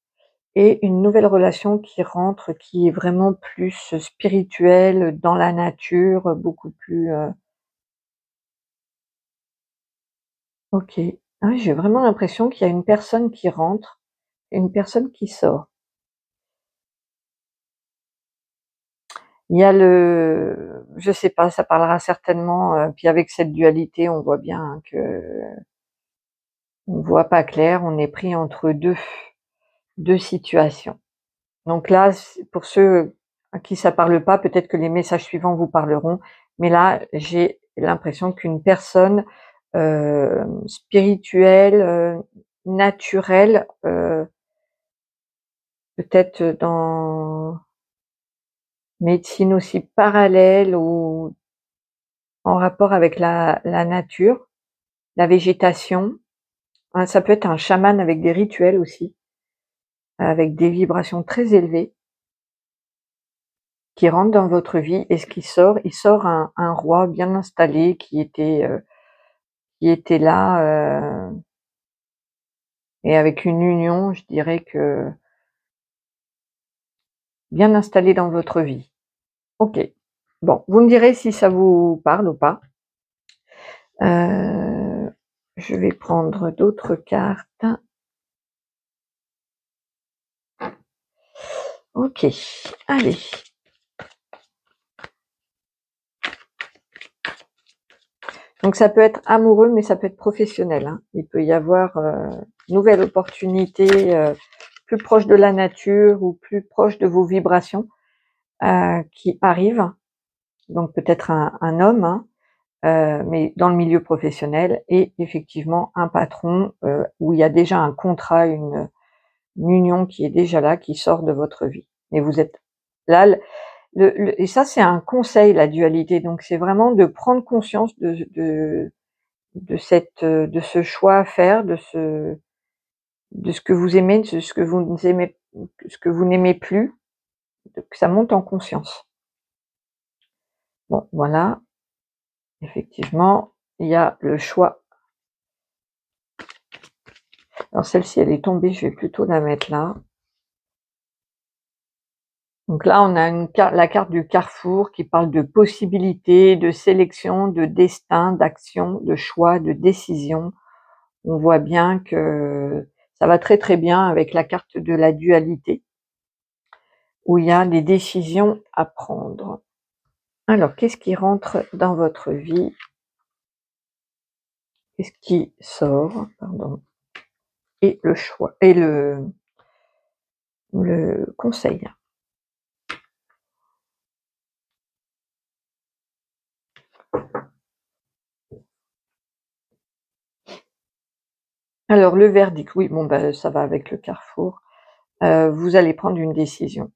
et une nouvelle relation qui rentre, qui est vraiment plus spirituelle, dans la nature, beaucoup plus, OK. Ah oui, j'ai vraiment l'impression qu'il y a une personne qui rentre et une personne qui sort. Il y a je sais pas, ça parlera certainement, puis avec cette dualité, on voit bien, hein, on voit pas clair, on est pris entre deux situations. Donc là, pour ceux à qui ça parle pas, peut-être que les messages suivants vous parleront, mais là, j'ai l'impression qu'une personne, spirituelle, naturelle, peut-être dans médecine aussi parallèle ou en rapport avec la nature, la végétation, hein, ça peut être un chaman avec des rituels aussi, avec des vibrations très élevées, qui rentre dans votre vie et ce qui sort, il sort un roi bien installé qui était là, et avec une union, je dirais que bien installé dans votre vie. OK. Bon, vous me direz si ça vous parle ou pas. Heu, je vais prendre d'autres cartes. OK, allez. Donc ça peut être amoureux, mais ça peut être professionnel, hein. Il peut y avoir, nouvelle opportunité, plus proche de la nature ou plus proche de vos vibrations, qui arrive. Donc peut-être un homme, hein, mais dans le milieu professionnel et effectivement un patron, où il y a déjà un contrat, une union qui est déjà là, qui sort de votre vie. Et vous êtes là, et ça c'est un conseil, la dualité, donc c'est vraiment de prendre conscience de ce choix à faire, de ce que vous aimez, de ce que vous aimez, ce que vous n'aimez plus, que ça monte en conscience. Bon, voilà, effectivement, il y a le choix. Alors celle-ci, elle est tombée, je vais plutôt la mettre là. Donc là, on a la carte du carrefour qui parle de possibilités, de sélection, de destin, d'action, de choix, de décision. On voit bien que ça va très très bien avec la carte de la dualité, où il y a des décisions à prendre. Alors, qu'est-ce qui rentre dans votre vie? Qu'est-ce qui sort? Pardon. Et le choix, et le conseil. Alors, le verdict, oui, bon, bah, ça va avec le carrefour. Vous allez prendre une décision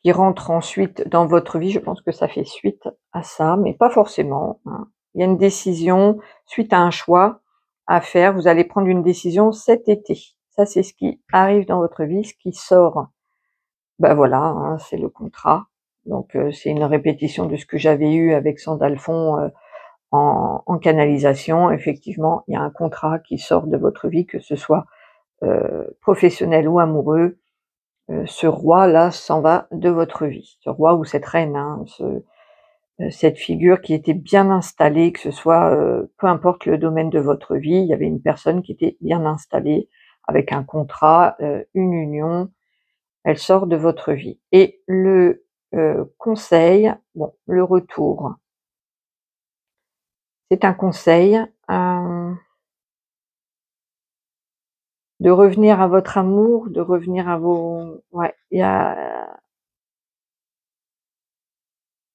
qui rentre ensuite dans votre vie. Je pense que ça fait suite à ça, mais pas forcément, hein. Il y a une décision suite à un choix à faire. Vous allez prendre une décision cet été. Ça, c'est ce qui arrive dans votre vie, ce qui sort. Ben voilà, hein, c'est le contrat. Donc, c'est une répétition de ce que j'avais eu avec Sandalphon, en canalisation. Effectivement, il y a un contrat qui sort de votre vie, que ce soit, professionnel ou amoureux. Ce roi-là s'en va de votre vie. Ce roi ou cette reine, hein, cette figure qui était bien installée, que ce soit, peu importe le domaine de votre vie, il y avait une personne qui était bien installée avec un contrat, une union, elle sort de votre vie. Et le, conseil, bon, le retour, c'est un conseil, de revenir à votre amour, de revenir à vos, ouais, il y a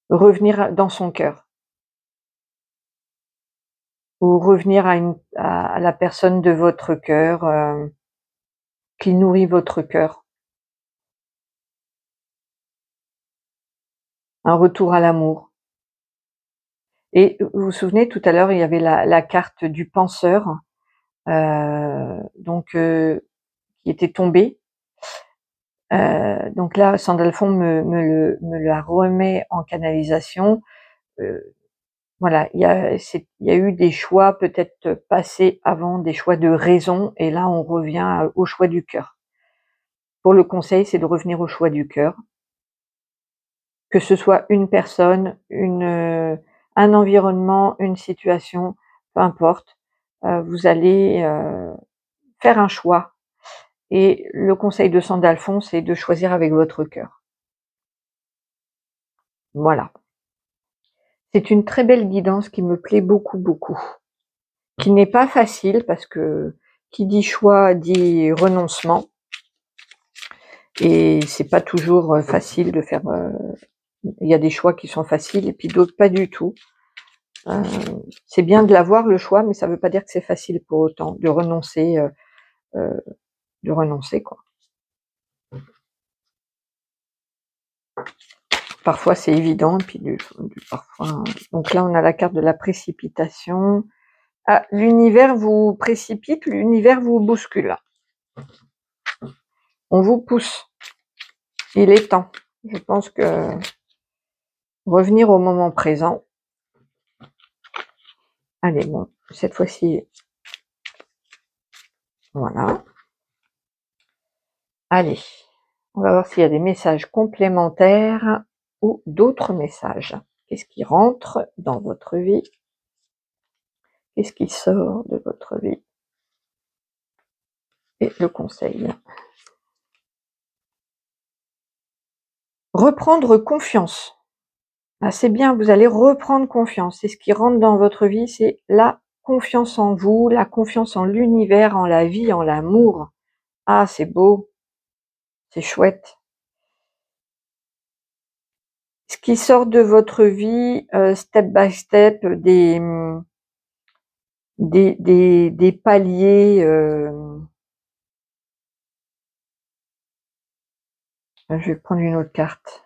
revenir dans son cœur. Ou revenir à la personne de votre cœur, qui nourrit votre cœur. Un retour à l'amour. Et vous vous souvenez, tout à l'heure, il y avait la carte du penseur, donc qui était tombée. Donc là, Sandalphon me la remet en canalisation. Voilà, il y a eu des choix peut-être passés avant, des choix de raison, et là on revient au choix du cœur. Pour le conseil, c'est de revenir au choix du cœur. Que ce soit une personne, un environnement, une situation, peu importe, vous allez faire un choix. Et le conseil de Sandalphon, c'est de choisir avec votre cœur. Voilà. C'est une très belle guidance qui me plaît beaucoup, beaucoup. Qui n'est pas facile parce que qui dit choix dit renoncement. Et c'est pas toujours facile de faire. Il y a des choix qui sont faciles et puis d'autres pas du tout. C'est bien de l'avoir le choix, mais ça veut pas dire que c'est facile pour autant de renoncer, quoi. Parfois c'est évident, puis parfois. Donc là on a la carte de la précipitation. Ah, l'univers vous précipite, l'univers vous bouscule. On vous pousse. Il est temps. Je pense que revenir au moment présent. Allez, bon, cette fois-ci, voilà. Allez, on va voir s'il y a des messages complémentaires ou d'autres messages. Qu'est-ce qui rentre dans votre vie? Qu'est-ce qui sort de votre vie? Et le conseil. Reprendre confiance. Ah, c'est bien, vous allez reprendre confiance. Et ce qui rentre dans votre vie, c'est la confiance en vous, la confiance en l'univers, en la vie, en l'amour. Ah, c'est beau, c'est chouette. Ce qui sort de votre vie, step by step, des paliers. Je vais prendre une autre carte.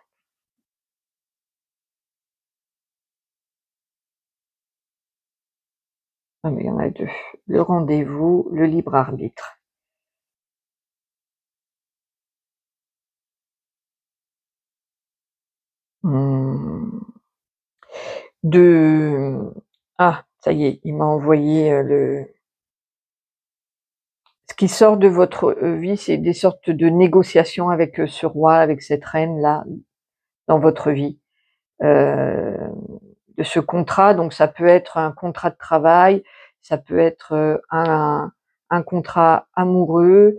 Ah, mais il y en a deux. Le rendez-vous, le libre arbitre. Ah, ça y est, il m'a envoyé ce qui sort de votre vie, c'est des sortes de négociations avec ce roi, avec cette reine là, dans votre vie. De ce contrat, donc ça peut être un contrat de travail, ça peut être un contrat amoureux,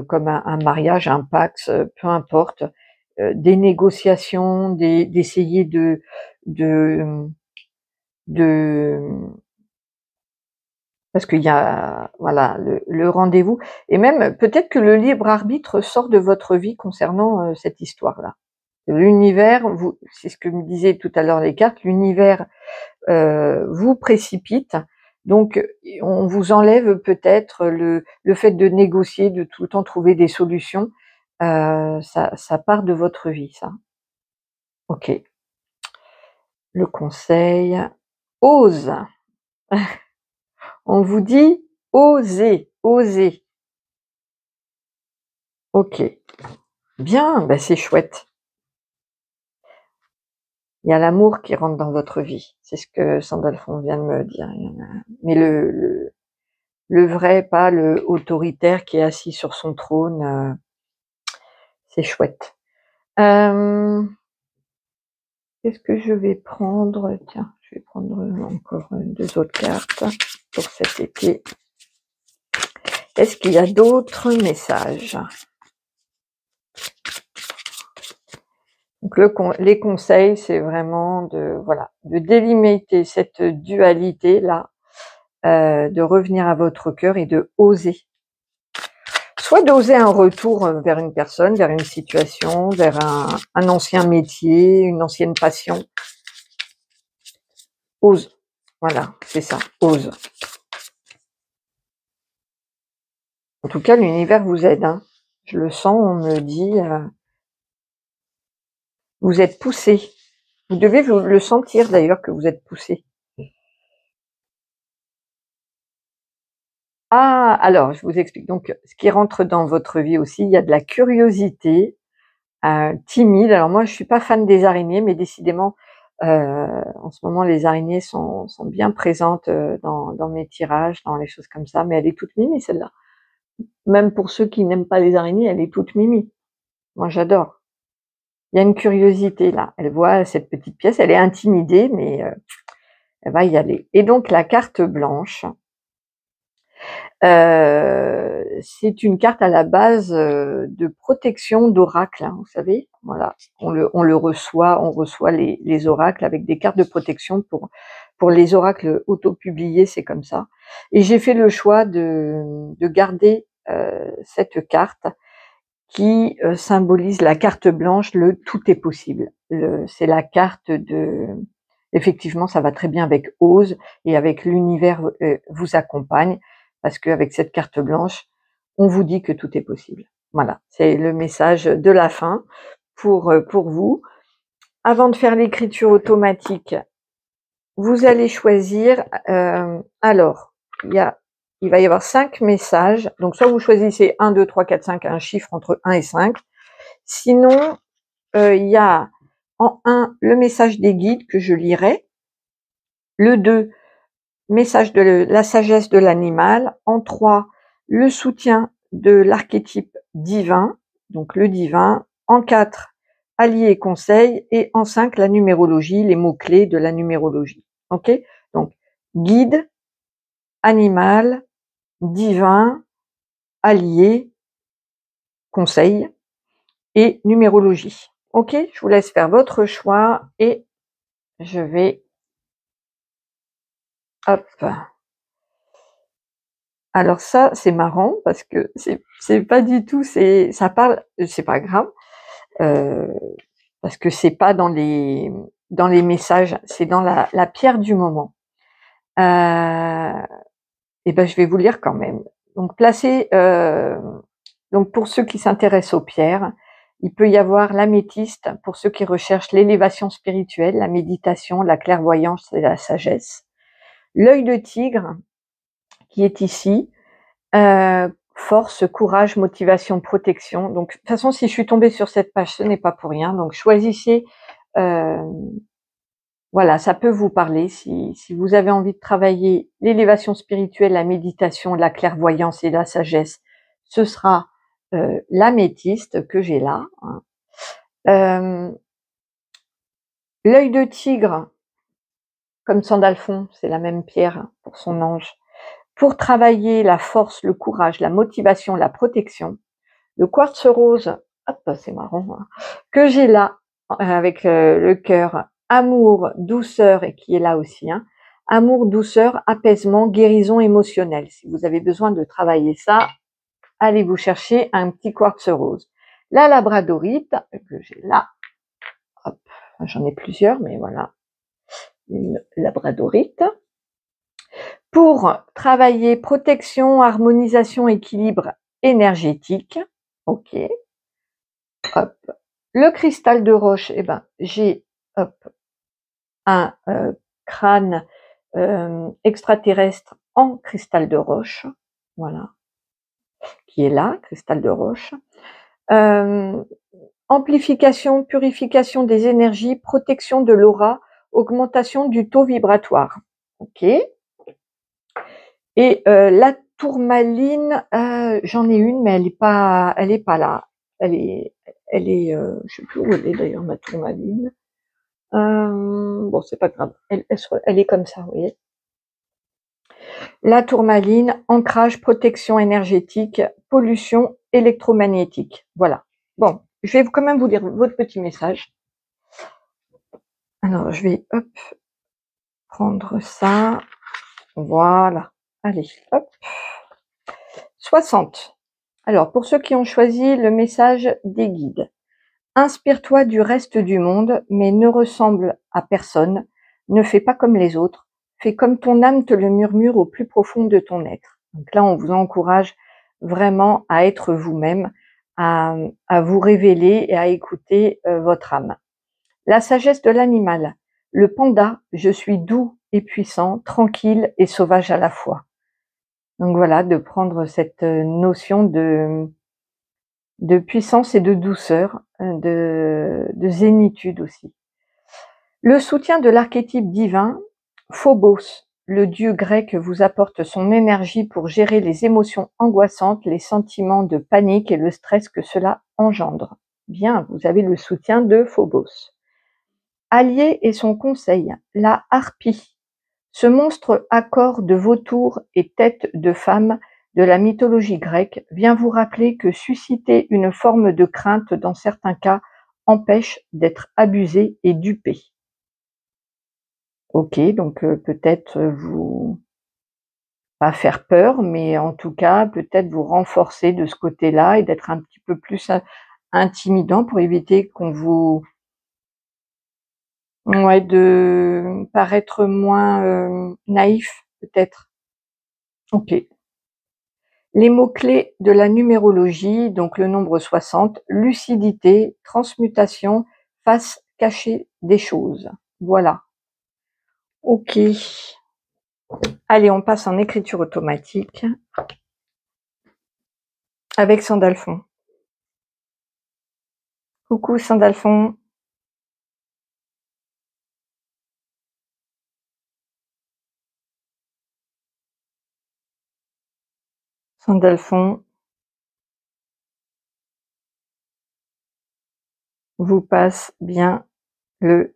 comme un mariage, un Pacs, peu importe, des négociations, d'essayer de parce qu'il y a voilà le rendez-vous, et même peut-être que le libre arbitre sort de votre vie concernant cette histoire-là. L'univers, c'est ce que me disaient tout à l'heure les cartes, l'univers vous précipite, donc on vous enlève peut-être le fait de négocier, de tout le temps trouver des solutions, ça part de votre vie, ça. Ok. Le conseil, ose. On vous dit osez, osez. Ok. Bien, ben c'est chouette. Il y a l'amour qui rentre dans votre vie. C'est ce que Sandalphon vient de me dire. Mais le vrai, pas le autoritaire qui est assis sur son trône, c'est chouette. Qu'est-ce que je vais prendre? Tiens, je vais prendre encore 2 autres cartes pour cet été. Est-ce qu'il y a d'autres messages? Donc les conseils, c'est vraiment de délimiter cette dualité là, de revenir à votre cœur et de oser. Soit d'oser un retour vers une personne, vers une situation, vers un ancien métier, une ancienne passion. Ose. Voilà, c'est ça, ose. En tout cas, l'univers vous aide, hein. Je le sens, on me dit, vous êtes poussé. Vous devez le sentir d'ailleurs que vous êtes poussé. Ah, alors, je vous explique. Donc, ce qui rentre dans votre vie aussi, il y a de la curiosité, timide. Alors moi, je suis pas fan des araignées, mais décidément, en ce moment, les araignées sont bien présentes dans mes tirages, dans les choses comme ça. Mais elle est toute mimi, celle-là. Même pour ceux qui n'aiment pas les araignées, elle est toute mimi. Moi, j'adore. Il y a une curiosité là. Elle voit cette petite pièce, elle est intimidée, mais elle va y aller. Et donc la carte blanche, c'est une carte à la base de protection d'oracle, hein, vous savez. Voilà, on le reçoit, on reçoit les oracles avec des cartes de protection pour les oracles auto-publiés, c'est comme ça. Et j'ai fait le choix de garder cette carte qui symbolise la carte blanche, le tout est possible. C'est la carte de, effectivement, ça va très bien avec Ose et avec l'univers vous accompagne, parce qu'avec cette carte blanche, on vous dit que tout est possible. Voilà, c'est le message de la fin pour vous. Avant de faire l'écriture automatique, vous allez choisir, alors, il va y avoir 5 messages, donc soit vous choisissez 1, 2, 3, 4, 5, un chiffre entre 1 et 5, sinon il y a en 1 le message des guides que je lirai, le 2 message de la sagesse de l'animal, en 3 le soutien de l'archétype divin, donc le divin, en 4 alliés et conseils, et en 5 la numérologie, les mots-clés de la numérologie. Ok, donc guide, animal, divin, allié, conseil et numérologie. Ok, je vous laisse faire votre choix et je vais, hop. Alors ça, c'est marrant parce que c'est pas du tout, ça parle, c'est pas grave, parce que c'est pas dans les messages, c'est dans la pierre du moment. Et ben je vais vous lire quand même. Donc donc pour ceux qui s'intéressent aux pierres, il peut y avoir l'améthyste pour ceux qui recherchent l'élévation spirituelle, la méditation, la clairvoyance et la sagesse. L'œil de tigre qui est ici, force, courage, motivation, protection. Donc de toute façon, si je suis tombée sur cette page, ce n'est pas pour rien. Donc choisissez, voilà, ça peut vous parler si vous avez envie de travailler l'élévation spirituelle, la méditation, la clairvoyance et la sagesse. Ce sera l'améthyste que j'ai là. Hein. L'œil de tigre, comme Sandalphon, c'est la même pierre pour son ange. Pour travailler la force, le courage, la motivation, la protection. Le quartz rose, hop, c'est marrant, hein, que j'ai là, avec le cœur, amour, douceur, et qui est là aussi, hein, amour, douceur, apaisement, guérison émotionnelle. Si vous avez besoin de travailler ça, allez vous chercher un petit quartz rose. La labradorite, que j'ai là, hop, j'en ai plusieurs, mais voilà, une labradorite. Pour travailler protection, harmonisation, équilibre énergétique, ok. Hop. Le cristal de roche, eh ben, j'ai hop, un crâne extraterrestre en cristal de roche, voilà, qui est là, cristal de roche. Amplification, purification des énergies, protection de l'aura, augmentation du taux vibratoire. Ok. Et la tourmaline, j'en ai une, mais elle est pas là. Elle est, je sais plus où elle est d'ailleurs, ma tourmaline. Bon, c'est pas grave. Elle est comme ça, vous voyez. La tourmaline, ancrage, protection énergétique, pollution électromagnétique. Voilà. Bon, je vais quand même vous lire votre petit message. Alors, je vais, hop, prendre ça. Voilà. Allez, hop. 60. Alors, pour ceux qui ont choisi le message des guides. Inspire-toi du reste du monde, mais ne ressemble à personne. Ne fais pas comme les autres. Fais comme ton âme te le murmure au plus profond de ton être. Donc là, on vous encourage vraiment à être vous-même, à vous révéler et à écouter votre âme. La sagesse de l'animal. Le panda, je suis doux et puissant, tranquille et sauvage à la fois. Donc voilà, de prendre cette notion de de puissance et de douceur, de zénitude aussi. Le soutien de l'archétype divin, Phobos, le dieu grec, vous apporte son énergie pour gérer les émotions angoissantes, les sentiments de panique et le stress que cela engendre. Bien, vous avez le soutien de Phobos. Allié et son conseil, la harpie, ce monstre accord de vautour et tête de femme de la mythologie grecque vient vous rappeler que susciter une forme de crainte dans certains cas empêche d'être abusé et dupé. Ok, donc peut-être vous pas faire peur, mais en tout cas peut-être vous renforcer de ce côté-là et d'être un petit peu plus intimidant pour éviter qu'on vous ouais, de paraître moins naïf peut-être. Ok. Les mots-clés de la numérologie, donc le nombre 60, lucidité, transmutation, face cachée des choses. Voilà. Ok. Allez, on passe en écriture automatique avec Sandalphon. Coucou Sandalphon. Sandalphon vous passe bien le,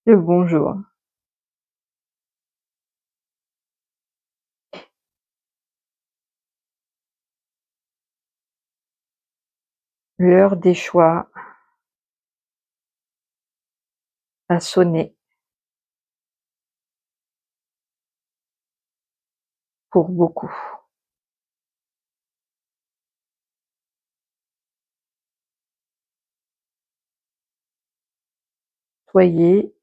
le bonjour. L'heure des choix a sonné pour beaucoup. Soyez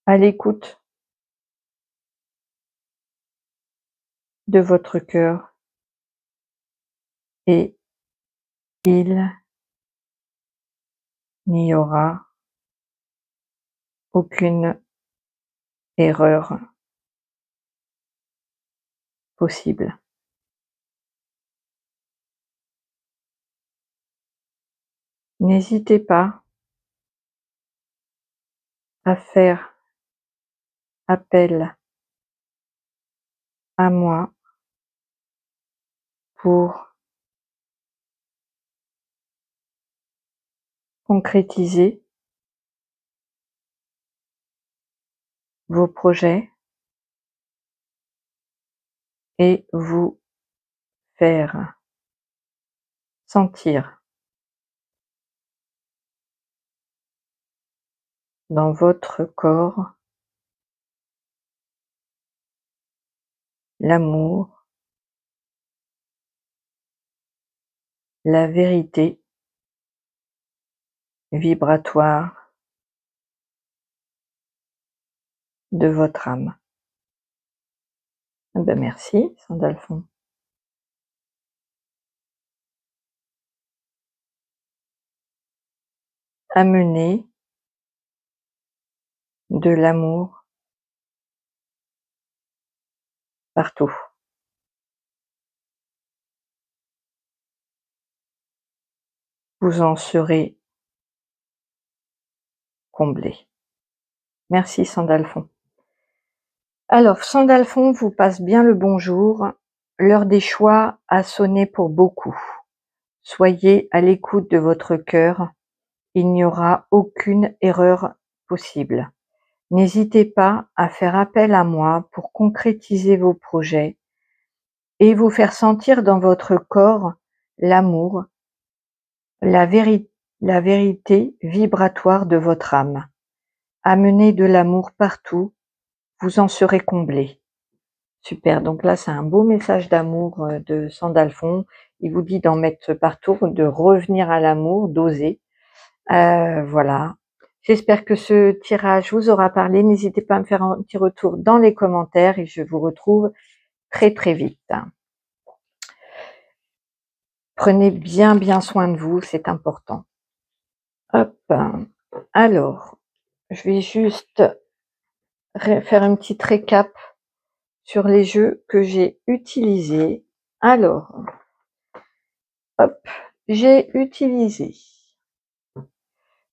à l'écoute de votre cœur et il n'y aura aucune erreur possible. N'hésitez pas à faire appel à moi pour concrétiser vos projets et vous faire sentir dans votre corps l'amour, la vérité vibratoire de votre âme. Ben merci, Sandalphon. Amenez de l'amour partout. Vous en serez comblé. Merci, Sandalphon. Alors, Sandalphon vous passe bien le bonjour. L'heure des choix a sonné pour beaucoup. Soyez à l'écoute de votre cœur. Il n'y aura aucune erreur possible. N'hésitez pas à faire appel à moi pour concrétiser vos projets et vous faire sentir dans votre corps l'amour, la vérité vibratoire de votre âme. Amenez de l'amour partout, vous en serez comblé. Super, donc là c'est un beau message d'amour de Sandalphon. Il vous dit d'en mettre partout, de revenir à l'amour, d'oser. Voilà. J'espère que ce tirage vous aura parlé. N'hésitez pas à me faire un petit retour dans les commentaires et je vous retrouve très très vite. Prenez bien soin de vous, c'est important. Hop. Alors, je vais juste faire une petite récap sur les jeux que j'ai utilisés. Alors, hop, j'ai utilisé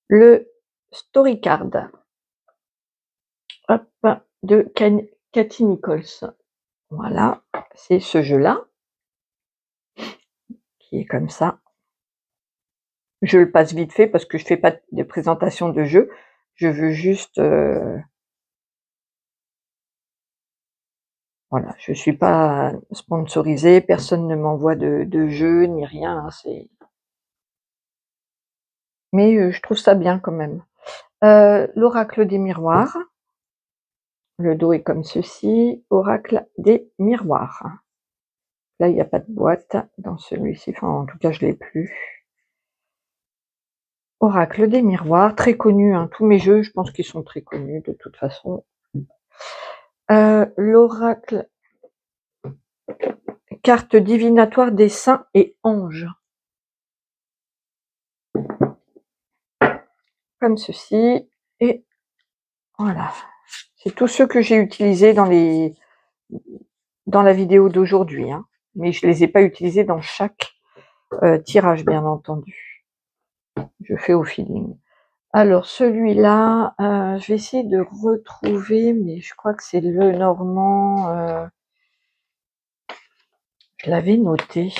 le Story Card, hop, de Cathy Nichols. Voilà, c'est ce jeu-là, qui est comme ça. Je le passe vite fait parce que je fais pas de présentation de jeu. Je veux juste... voilà, je suis pas sponsorisée, personne ne m'envoie de jeu ni rien. Hein, mais je trouve ça bien quand même. L'oracle des miroirs. Le dos est comme ceci. Oracle des miroirs. Là, il n'y a pas de boîte dans celui-ci. Enfin, en tout cas, je l'ai plus. Oracle des miroirs, très connu. Hein. Tous mes jeux, je pense qu'ils sont très connus de toute façon. L'oracle, carte divinatoire des saints et anges. Comme ceci. Et voilà. C'est tous ceux que j'ai utilisés dans la vidéo d'aujourd'hui. Hein. Mais je ne les ai pas utilisés dans chaque tirage, bien entendu. Je fais au feeling. Alors, celui-là, je vais essayer de retrouver, mais je crois que c'est le normand. Je l'avais noté.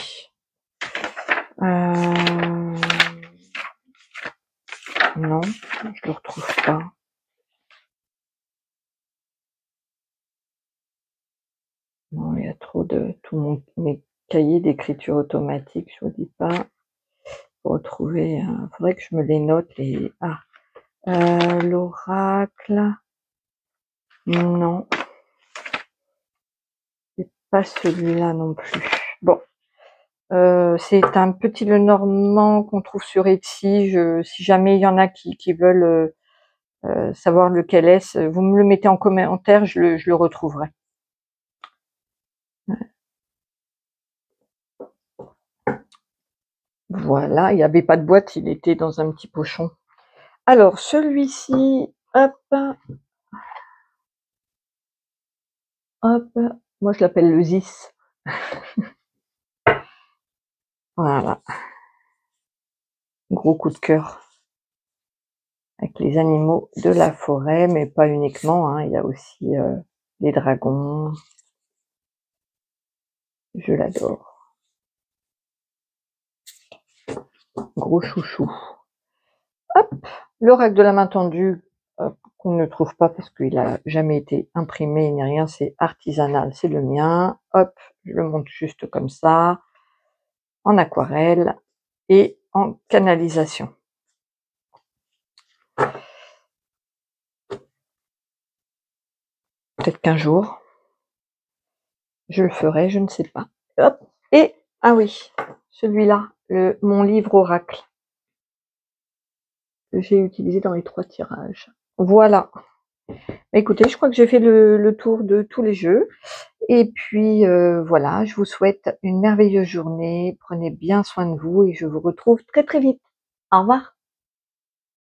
Non, je le retrouve pas. Non, il y a trop de... Tous mes cahiers d'écriture automatique, je vous dis pas. Pour retrouver, faudrait que je me les note. L'oracle. Non. C'est pas celui-là non plus. Bon. C'est un petit Lenormand qu'on trouve sur Etsy. Si jamais il y en a qui veulent savoir lequel est, vous me le mettez en commentaire, je le retrouverai. Voilà, il n'y avait pas de boîte, il était dans un petit pochon. Alors, celui-ci, hop, hop, moi je l'appelle le Zis. Voilà. Gros coup de cœur. Avec les animaux de la forêt, mais pas uniquement, hein, il y a aussi les dragons. Je l'adore. Gros chouchou. Hop, l'oracle de la main tendue, qu'on ne trouve pas parce qu'il a jamais été imprimé ni rien, c'est artisanal, c'est le mien. Hop, je le monte juste comme ça, en aquarelle et en canalisation. Peut-être qu'un jour, je le ferai, je ne sais pas. Hop, et, ah oui, celui-là, mon livre oracle, que j'ai utilisé dans les 3 tirages. Voilà. Écoutez, je crois que j'ai fait le tour de tous les jeux. Et puis voilà, je vous souhaite une merveilleuse journée. Prenez bien soin de vous et je vous retrouve très très vite. Au revoir.